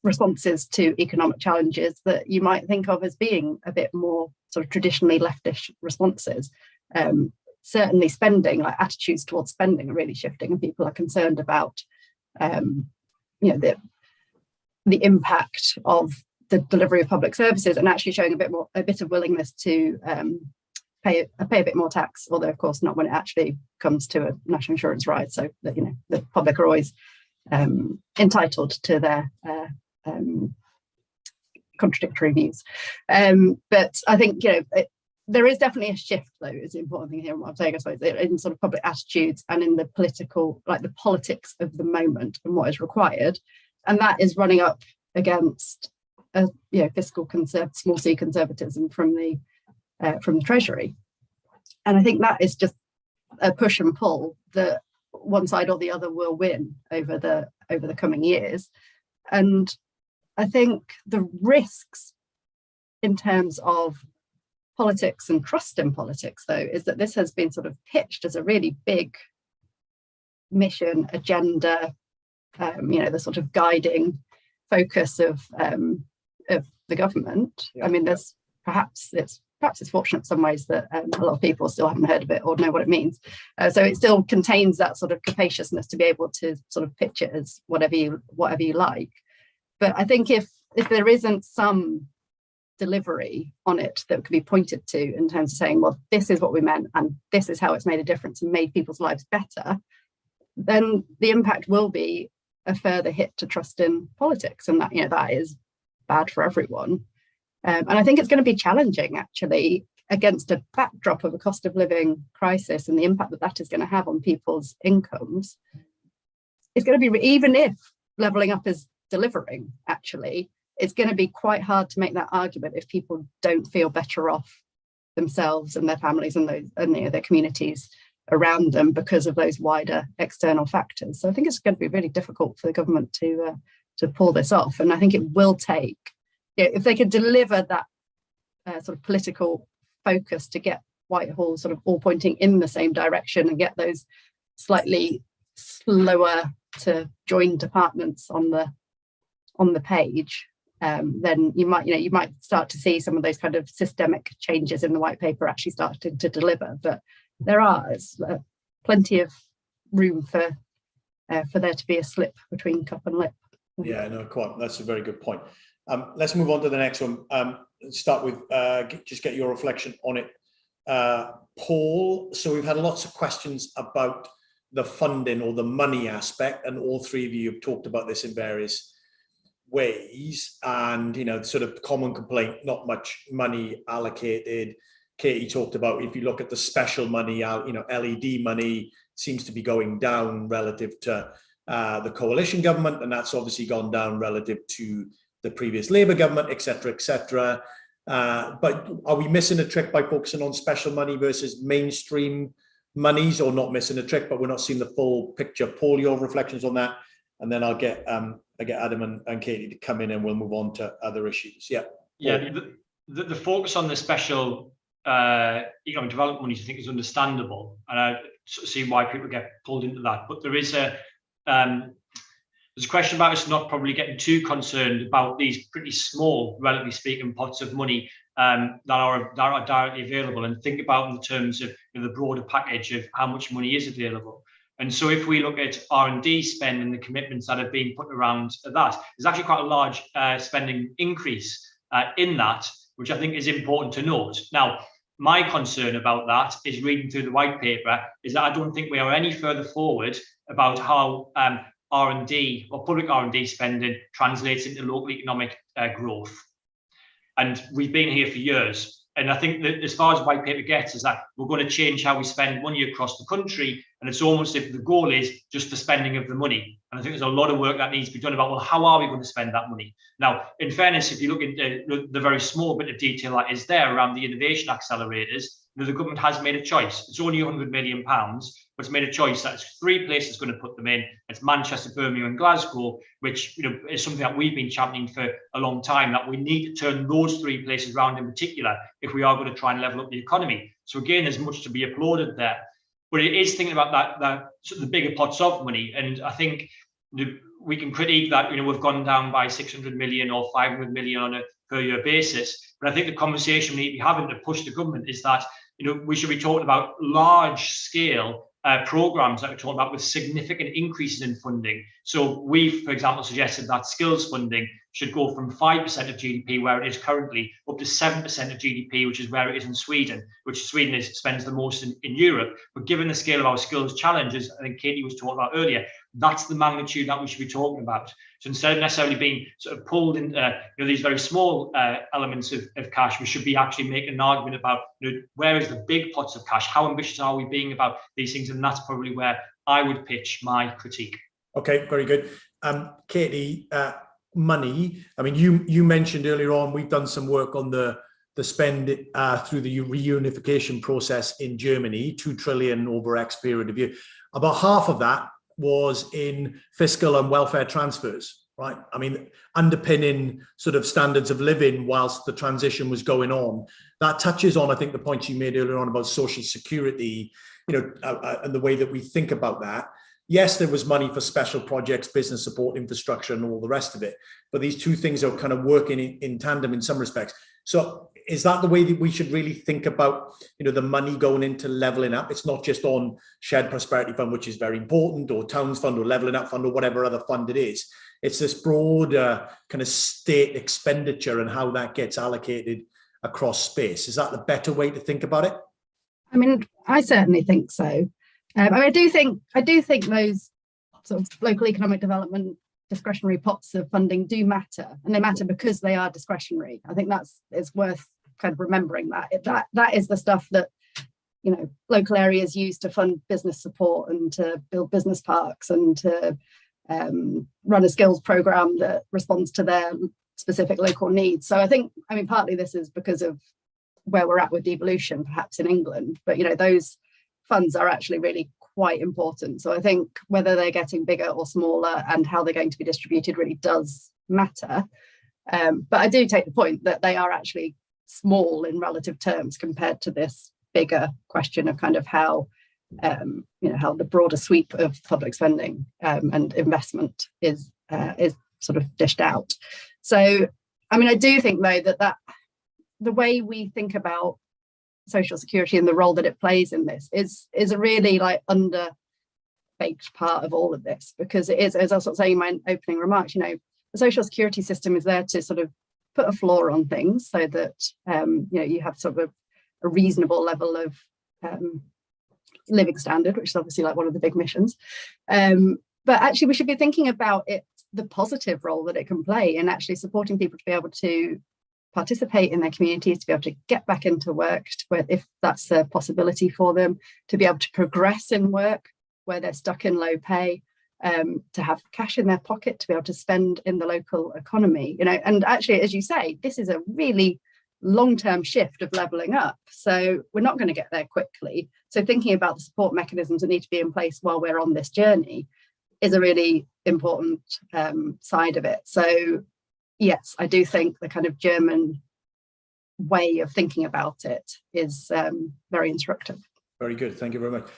S2: responses to economic challenges that you might think of as being a bit more sort of traditionally leftish responses. Certainly spending, like attitudes towards spending, are really shifting, and people are concerned about the impact of the delivery of public services, and actually showing a bit of willingness to pay a bit more tax, although of course not when it actually comes to a national insurance ride, so that the public are always entitled to their contradictory views. But I think there is definitely a shift, though, is the important thing here. What I'm saying, I suppose, in sort of public attitudes and in the political, like the politics of the moment and what is required, and that is running up against fiscal small c conservatism from the Treasury. And I think that is just a push and pull that one side or the other will win over the coming years. And I think the risks in terms of politics and trust in politics, though, is that this has been sort of pitched as a really big mission agenda, the sort of guiding focus of the government. Yeah. I mean, there's perhaps it's fortunate in some ways that a lot of people still haven't heard of it or know what it means. So it still contains that sort of capaciousness to be able to sort of pitch it as whatever you like. But I think if there isn't some delivery on it that could be pointed to in terms of saying, well, this is what we meant and this is how it's made a difference and made people's lives better, then the impact will be a further hit to trust in politics, and that is bad for everyone. And I think it's going to be challenging, actually, against a backdrop of a cost of living crisis and the impact that that is going to have on people's incomes, it's going to be, even if levelling up is delivering, actually, it's going to be quite hard to make that argument if people don't feel better off themselves and their families and their communities around them because of those wider external factors. So I think it's going to be really difficult for the government to pull this off. And I think it will take, if they can deliver that sort of political focus to get Whitehall sort of all pointing in the same direction and get those slightly slower to join departments on the page, then you might start to see some of those kind of systemic changes in the white paper actually starting to deliver. But there is plenty of room for there to be a slip between cup and lip.
S1: Yeah, no, quite. That's a very good point. Let's move on to the next one. Start with just get your reflection on it, Paul. So we've had lots of questions about the funding or the money aspect, and all three of you have talked about this in various ways. And sort of common complaint: not much money allocated. Katie talked about, if you look at the special money, LED money seems to be going down relative to the coalition government, and that's obviously gone down relative to the previous Labour government, etc., etc. But are we missing a trick by focusing on special money versus mainstream monies, or not missing a trick, but we're not seeing the full picture? Paul, your reflections on that, and then I'll get Adam and Katie to come in, and we'll move on to other issues. Yeah.
S4: Yeah. The focus on the special economic development monies, I think, is understandable, and I see why people get pulled into that. But there is there's a question about us not probably getting too concerned about these pretty small, relatively speaking, pots of money that are directly available, and think about in terms of the broader package of how much money is available. And so if we look at R&D spend and the commitments that have been put around that, there's actually quite a large spending increase in that, which I think is important to note. Now, my concern about that is, reading through the white paper, is that I don't think we are any further forward about how R&D or public R&D spending translates into local economic growth. And we've been here for years. And I think that as far as white paper gets, is that we're going to change how we spend money across the country. And it's almost if the goal is just the spending of the money. And I think there's a lot of work that needs to be done about, well, how are we going to spend that money? Now, in fairness, if you look at the very small bit of detail that is there around the innovation accelerators, the government has made a choice. It's only £100 million, but it's made a choice that it's 3 places going to put them in. It's Manchester, Birmingham, and Glasgow, which is something that we've been championing for a long time, that we need to turn those 3 places around in particular if we are going to try and level up the economy. So again, there's much to be applauded there. But it is thinking about that sort of the bigger pots of money. And I think we can critique that, we've gone down by 600 million or 500 million on a per year basis. But I think the conversation we need to be having to push the government is that, we should be talking about large scale programs that we're talking about with significant increases in funding. So we've, for example, suggested that skills funding should go from 5% of GDP, where it is currently, up to 7% of GDP, which is where it is in Sweden, which Sweden spends the most in Europe. But given the scale of our skills challenges, I think Katie was talking about earlier, that's the magnitude that we should be talking about. So instead of necessarily being sort of pulled in these very small elements of cash, we should be actually making an argument about where is the big pots of cash, how ambitious are we being about these things, and that's probably where I would pitch my critique.
S1: Okay, very good. Katie, money. I mean, you mentioned earlier on, we've done some work on the spend through the reunification process in Germany, 2 trillion over X period of year. About half of that was in fiscal and welfare transfers, right? I mean, underpinning sort of standards of living whilst the transition was going on. That touches on, I think, the points you made earlier on about social security, and the way that we think about that. Yes, there was money for special projects, business support, infrastructure, and all the rest of it. But these two things are kind of working in tandem in some respects. So is that the way that we should really think about, the money going into levelling up? It's not just on shared prosperity fund, which is very important, or towns fund, or levelling up fund, or whatever other fund it is. It's this broader kind of state expenditure and how that gets allocated across space. Is that the better way to think about it?
S2: I mean, I certainly think so. I do think those sort of local economic development discretionary pots of funding do matter, and they matter because they are discretionary. I think it's worth kind of remembering that is the stuff that, you know, local areas use to fund business support and to build business parks and to run a skills program that responds to their specific local needs. So I think, I mean, partly this is because of where we're at with devolution, perhaps in England, but, you know, those funds are actually really quite important. So I think whether they're getting bigger or smaller and how they're going to be distributed really does matter. But I do take the point that they are actually small in relative terms compared to this bigger question of kind of how, you know, how the broader sweep of public spending and investment is sort of dished out. So, I mean, I do think though that the way we think about social security and the role that it plays in this is a really like under-baked part of all of this, because it is, as I was sort of saying in my opening remarks, you know, the social security system is there to sort of put a floor on things so that, you know, you have sort of a reasonable level of living standard, which is obviously like one of the big missions. But actually we should be thinking about it, the positive role that it can play in actually supporting people to be able to participate in their communities, to be able to get back into work, if that's a possibility for them, to be able to progress in work where they're stuck in low pay, to have cash in their pocket to be able to spend in the local economy, you know. And actually, as you say, this is a really long-term shift of levelling up. So we're not going to get there quickly. So thinking about the support mechanisms that need to be in place while we're on this journey is a really important side of it. So yes, I do think the kind of German way of thinking about it is very instructive.
S1: Very good. Thank you very much.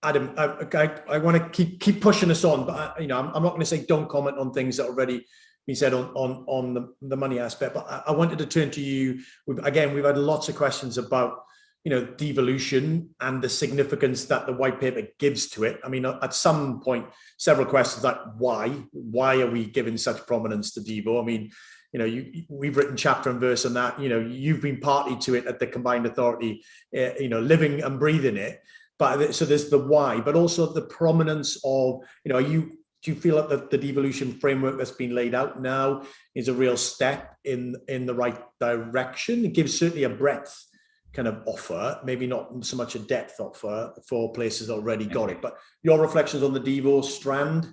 S1: Adam, I want to keep pushing us on, but you know, I'm not going to say don't comment on things that already been said on the money aspect, but I wanted to turn to you. We've had lots of questions about, you know, devolution and the significance that the white paper gives to it. I mean, at some point, several questions like why are we giving such prominence to Devo? I mean, you know, we've written chapter and verse on that. You know, you've been party to it at the combined authority, you know, living and breathing it. But so there's the why, but also the prominence of, you know, do you feel that the devolution framework that's been laid out now is a real step in the right direction? It gives certainly a breadth kind of offer, maybe not so much a depth offer for places that already got it. But your reflections on the Devo strand?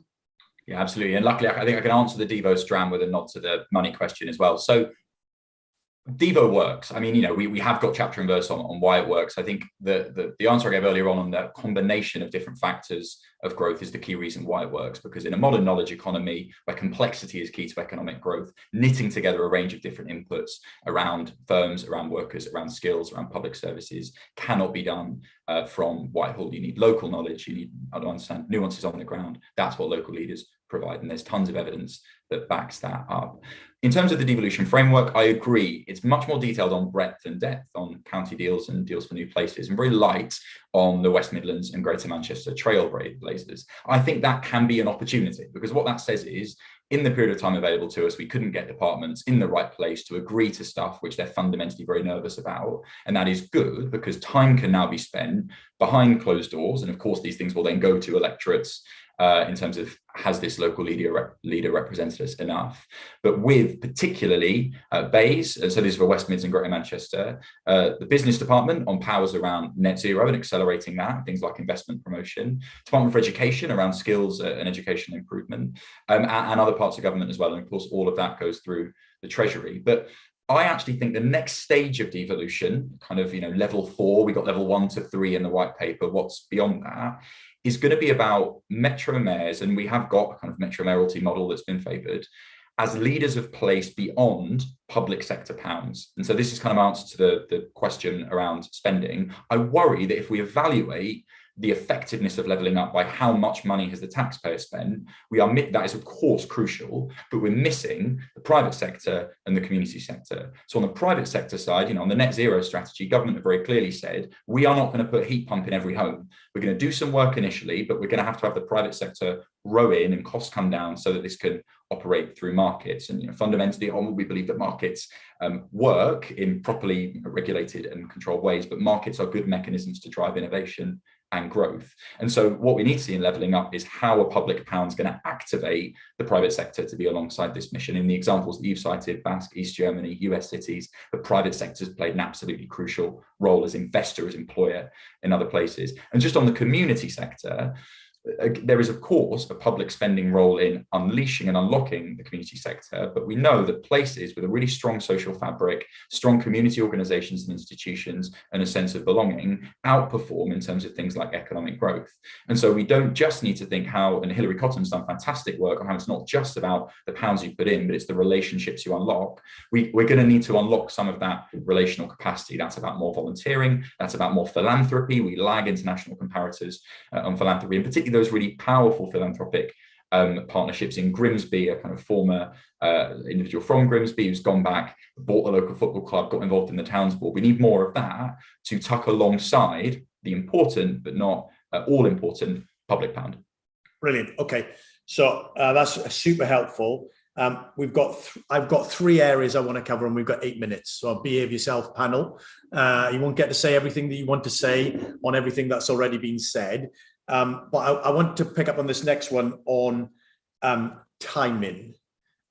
S3: Yeah, absolutely. And luckily, I think I can answer the Devo strand with a nod to the money question as well. So Devo works. I mean, you know, we have got chapter and verse on why it works. I think the answer I gave earlier on the combination of different factors of growth is the key reason why it works, because in a modern knowledge economy where complexity is key to economic growth, knitting together a range of different inputs around firms, around workers, around skills, around public services cannot be done from Whitehall. You need local knowledge, you need to understand nuances on the ground. That's what local leaders provide, and there's tons of evidence that backs that up. In terms of the devolution framework, I agree. It's much more detailed on breadth and depth on county deals and deals for new places, and very light on the West Midlands and Greater Manchester trailblazers. I think that can be an opportunity, because what that says is, in the period of time available to us, we couldn't get departments in the right place to agree to stuff which they're fundamentally very nervous about. And that is good, because time can now be spent behind closed doors. And of course, these things will then go to electorates in terms of, has this local leader represented us enough? But with particularly BEIS, so this is for West Mids and Greater Manchester, the business department on powers around net zero and accelerating that, things like investment promotion, Department for Education around skills and education improvement, and other parts of government as well. And of course, all of that goes through the Treasury. But I actually think the next stage of devolution, kind of, you know, level 4, we got level 1 to 3 in the white paper, what's beyond that, is going to be about metro mayors, and we have got a kind of metro mayoralty model that's been favoured, as leaders of place beyond public sector pounds. And so this is kind of answer to the question around spending. I worry that if we evaluate the effectiveness of levelling up by how much money has the taxpayer spent, that is of course crucial, but we're missing the private sector and the community sector. So on the private sector side, you know, on the net zero strategy, government have very clearly said, we are not going to put a heat pump in every home. We're going to do some work initially, but we're going to have the private sector row in and costs come down so that this can operate through markets. And, you know, fundamentally, we believe that markets work in properly regulated and controlled ways, but markets are good mechanisms to drive innovation and growth. And so what we need to see in levelling up is how a public pound's going to activate the private sector to be alongside this mission. In the examples that you've cited, Basque, East Germany, US cities, the private sector's played an absolutely crucial role as investor, as employer in other places. And just on the community sector, there is, of course, a public spending role in unleashing and unlocking the community sector, but we know that places with a really strong social fabric, strong community organizations and institutions, and a sense of belonging outperform in terms of things like economic growth. And so we don't just need to think how, and Hilary Cotton's done fantastic work on how it's not just about the pounds you put in, but it's the relationships you unlock. We're going to need to unlock some of that relational capacity. That's about more volunteering. That's about more philanthropy. We lag international comparators on philanthropy, in particular those really powerful philanthropic partnerships in Grimsby, a kind of former individual from Grimsby who's gone back, bought the local football club, got involved in the towns board. We need more of that to tuck alongside the important, but not all important, public pound.
S1: Brilliant. Okay, so that's super helpful. I've got 3 areas I want to cover, and we've got 8 minutes. So behave yourself, panel. You won't get to say everything that you want to say on everything that's already been said. But I want to pick up on this next one on timing.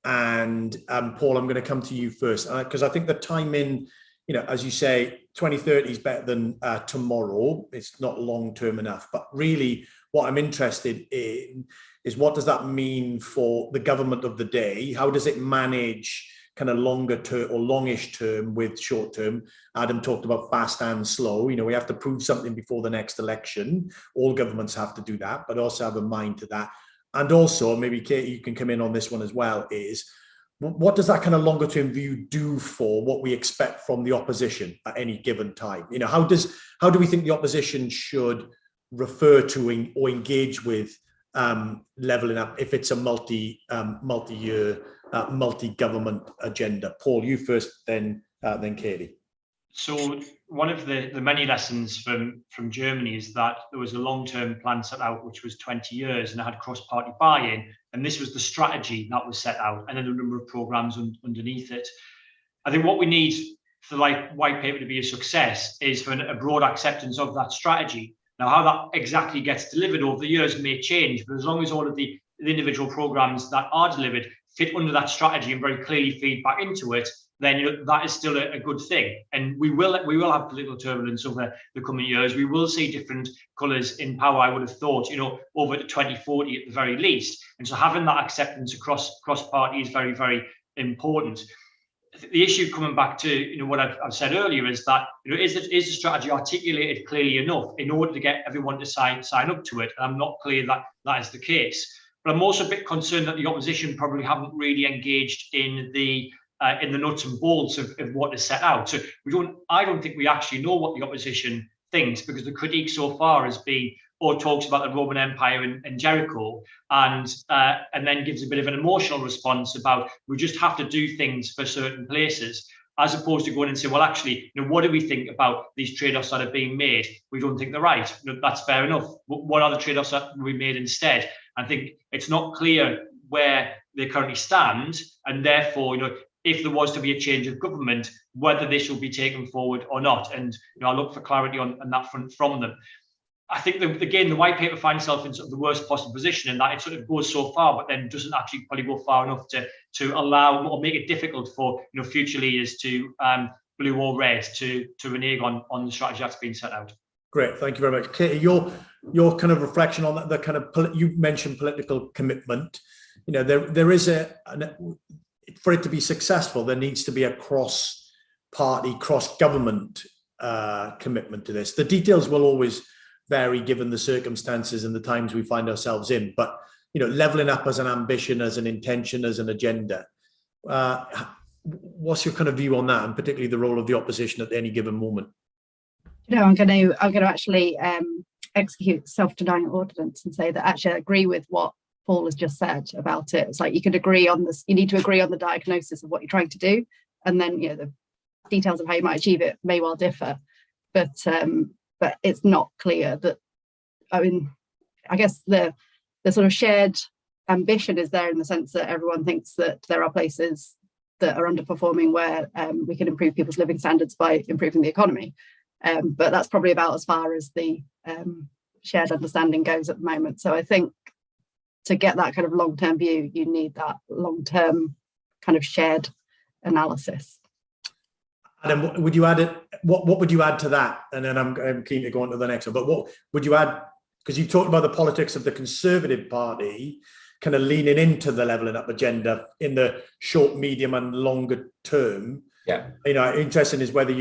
S1: And Paul, I'm going to come to you first, because I think the timing, as you say, 2030 is better than tomorrow. It's not long term enough. But really, what I'm interested in is, what does that mean for the government of the day? How does it manage kind of longer term or longish term with short term? Adam talked about fast and slow. We have to prove something before the next election. All governments have to do that, but also have a mind to that. And also, maybe Katie, you can come in on this one as well, is what does that kind of longer term view do for what we expect from the opposition at any given time? How do we think the opposition should refer to or engage with levelling up if it's a multi-year multi-government agenda? Paul, you first, then Katie.
S4: So one of the many lessons from Germany is that there was a long-term plan set out, which was 20 years, and it had cross-party buy-in, and this was the strategy that was set out, and then a number of programs underneath it. I think what we need for the white paper to be a success is for a broad acceptance of that strategy. Now, how that exactly gets delivered over the years may change, but as long as all of the individual programs that are delivered fit under that strategy and very clearly feed back into it, then that is still a good thing. And we will have political turbulence over the coming years. We will see different colours in power, I would have thought, over to 2040 at the very least. And so having that acceptance across party is very, very important. The issue, coming back to what I've said earlier, is that is the strategy articulated clearly enough in order to get everyone to sign up to it? And I'm not clear that that is the case. But I'm also a bit concerned that the opposition probably haven't really engaged in the nuts and bolts of what is set out. So I don't think we actually know what the opposition thinks, because the critique so far has been, or talks about the Roman Empire and Jericho, and then gives a bit of an emotional response about we just have to do things for certain places, as opposed to going and say, well, actually, what do we think about these trade-offs that are being made? We don't think they're right. That's fair enough. What are the trade-offs that we made instead? I think it's not clear where they currently stand, and therefore, if there was to be a change of government, whether this will be taken forward or not. And I look for clarity on that front from them. I think again, the white paper finds itself in sort of the worst possible position, in that it sort of goes so far, but then doesn't actually probably go far enough to allow or make it difficult for future leaders to blue or red to renege on the strategy that's been set out.
S1: Great, thank you very much, Katie. Your kind of reflection on that, the kind of you mentioned political commitment. There is for it to be successful, there needs to be a cross-party, cross-government commitment to this. The details will always vary given the circumstances and the times we find ourselves in, but levelling up as an ambition, as an intention, as an agenda. What's your kind of view on that, and particularly the role of the opposition at any given moment?
S2: I'm going to actually execute self-denying ordinance and say that actually I agree with what Paul has just said about it. It's like you could agree on this, you need to agree on the diagnosis of what you're trying to do, and then the details of how you might achieve it may well differ. But it's not clear that, I guess the sort of shared ambition is there, in the sense that everyone thinks that there are places that are underperforming where we can improve people's living standards by improving the economy. But that's probably about as far as the shared understanding goes at the moment. So I think to get that kind of long-term view, you need that long-term kind of shared analysis.
S1: And then would you add it? What would you add to that? And then I'm keen to go on to the next one. But what would you add? Because you've talked about the politics of the Conservative Party kind of leaning into the levelling up agenda in the short, medium, and longer term.
S3: Yeah.
S1: Interesting is whether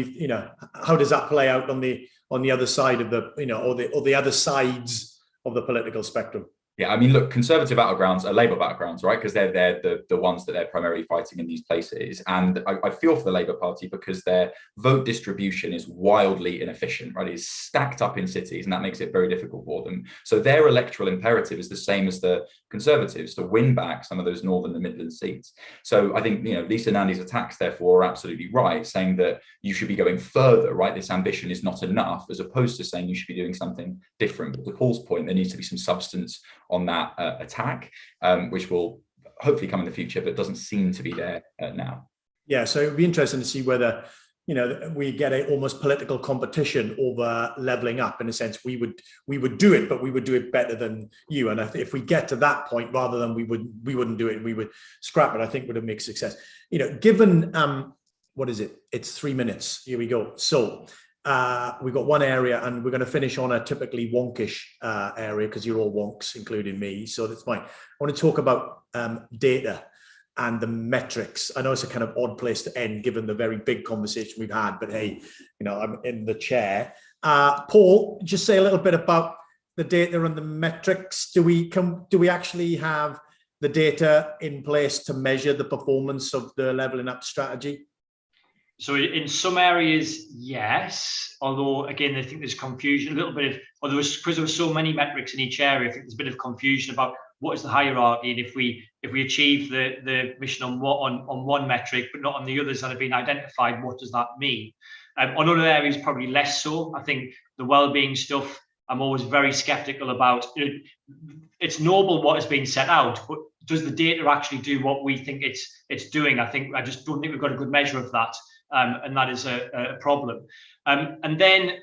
S1: how does that play out on the other side of the or the other sides of the political spectrum?
S3: Yeah, I mean, look, Conservative battlegrounds are Labour battlegrounds, right? Because they're the ones that they're primarily fighting in these places. And I feel for the Labour Party because their vote distribution is wildly inefficient, right? It's stacked up in cities, and that makes it very difficult for them. So their electoral imperative is the same as the Conservatives, to win back some of those Northern and Midland seats. So I think, Lisa Nandy's attacks, therefore, are absolutely right, saying that you should be going further, right? This ambition is not enough, as opposed to saying you should be doing something different. But to Paul's point, there needs to be some substance on that attack, which will hopefully come in the future, but doesn't seem to be there now.
S1: Yeah, so it'd be interesting to see whether we get a almost political competition over levelling up. In a sense, we would do it, but we would do it better than you. And if we get to that point, rather than we wouldn't do it and we would scrap it, I think would have made success. Given what is it? It's 3 minutes. Here we go. So. We've got one area, and we're going to finish on a typically wonkish area because you're all wonks, including me. So that's fine. I want to talk about data and the metrics. I know it's a kind of odd place to end, given the very big conversation we've had. But hey, I'm in the chair. Paul, just say a little bit about the data and the metrics. Do we actually have the data in place to measure the performance of the levelling up strategy?
S4: So in some areas, yes, although again, I think there's confusion, a little bit of, because there were so many metrics in each area, I think there's a bit of confusion about what is the hierarchy, and if we achieve the mission on one metric, but not on the others that have been identified, what does that mean? On other areas, probably less so. I think the well-being stuff, I'm always very skeptical about. It's noble what has been set out, but does the data actually do what we think it's doing? I just don't think we've got a good measure of that. And that is a problem. And then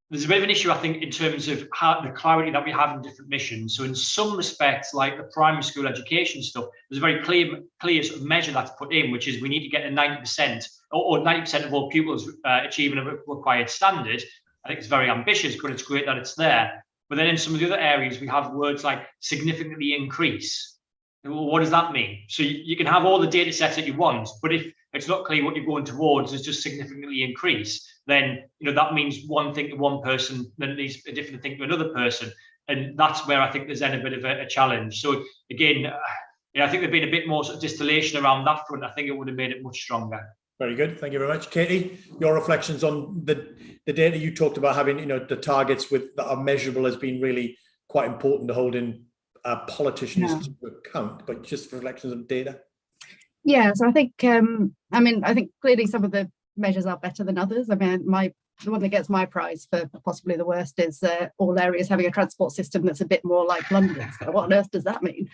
S4: there's a bit of an issue, I think, in terms of how the clarity that we have in different missions. So in some respects, like the primary school education stuff, there's a very clear sort of measure that's put in, which is we need to get to 90% or 90% of all pupils achieving a required standard. I think it's very ambitious, but it's great that it's there. But then in some of the other areas, we have words like significantly increase. Well, what does that mean? So you can have all the data sets that you want, but if it's not clear what you're going towards is just significantly increase, then that means one thing to one person, then it needs a different thing to another person. And that's where I think there's then a bit of a challenge. So again, I think there'd been a bit more sort of distillation around that front. I think it would have made it much stronger.
S1: Very good. Thank you very much. Katie, your reflections on the data you talked about having, the targets that are measurable has been really quite important to hold in politicians to account, but just reflections on data.
S2: Yeah, so I think, I think clearly some of the measures are better than others. I mean, the one that gets my prize for possibly the worst is all areas having a transport system that's a bit more like London. So what on earth does that mean?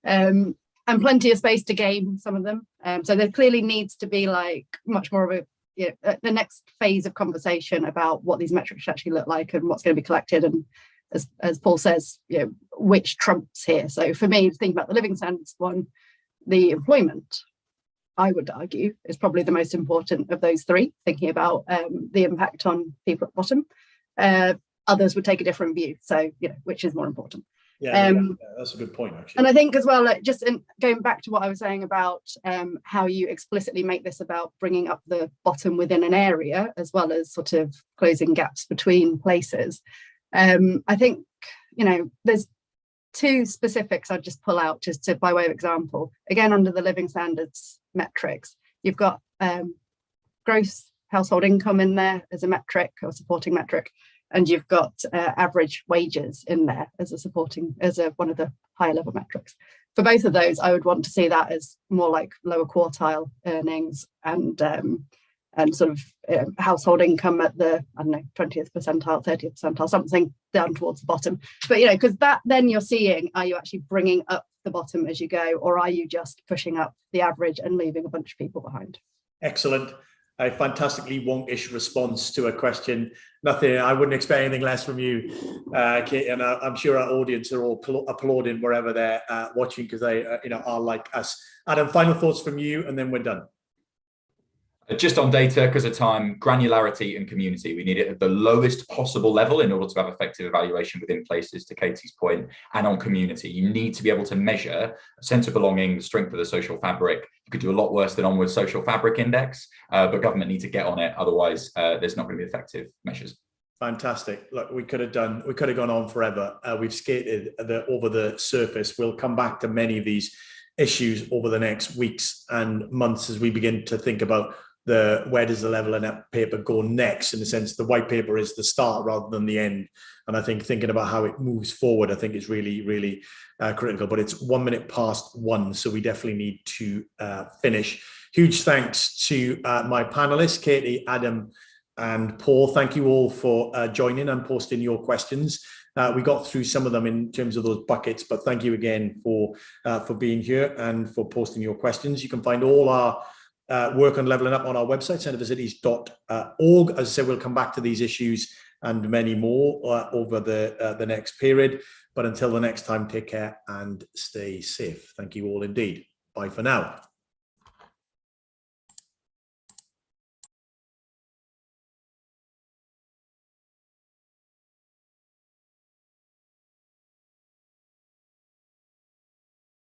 S2: And plenty of space to game some of them. So there clearly needs to be like much more of the next phase of conversation about what these metrics actually look like and what's going to be collected. And as Paul says, which trumps here. So for me, think about the living standards one, the employment, I would argue, is probably the most important of those three, thinking about the impact on people at the bottom. Others would take a different view. So, which is more important?
S1: Yeah, that's a good point, actually.
S2: And I think as well, just going back to what I was saying about how you explicitly make this about bringing up the bottom within an area, as well as sort of closing gaps between places. I think, there's two specifics I'd just pull out just by way of example. Again, under the living standards metrics, you've got gross household income in there as a metric or supporting metric, and you've got average wages in there as one of the higher level metrics. For both of those, I would want to see that as more like lower quartile earnings and sort of household income at the, 20th percentile, 30th percentile, something down towards the bottom. But, because that then you're seeing, are you actually bringing up the bottom as you go, or are you just pushing up the average and leaving a bunch of people behind?
S1: Excellent. A fantastically wonkish response to a question Nothing. I wouldn't expect anything less from you, Kate, and I'm sure our audience are all applauding wherever they're watching, because they, are like us. Adam, final thoughts from you, and then we're done.
S3: Just on data, because of time, granularity and community. We need it at the lowest possible level in order to have effective evaluation within places, to Katie's point, and on community. You need to be able to measure a sense of belonging, the strength of the social fabric. You could do a lot worse than Onward's social fabric index, but government need to get on it. Otherwise, there's not going to be effective measures.
S1: Fantastic. Look, we could have gone on forever. We've skated over the surface. We'll come back to many of these issues over the next weeks and months as we begin to think about where does the level in that paper go next. In the sense, the white paper is the start rather than the end. And I think thinking about how it moves forward, I think is really, really critical. But it's 1:01, so we definitely need to finish. Huge thanks to my panelists, Katie, Adam, and Paul. Thank you all for joining and posting your questions. We got through some of them in terms of those buckets, but thank you again for being here and for posting your questions. You can find all our work on levelling up on our website, centreforcities.org. As I said, we'll come back to these issues and many more over the next period. But until the next time, take care and stay safe. Thank you all indeed. Bye for now.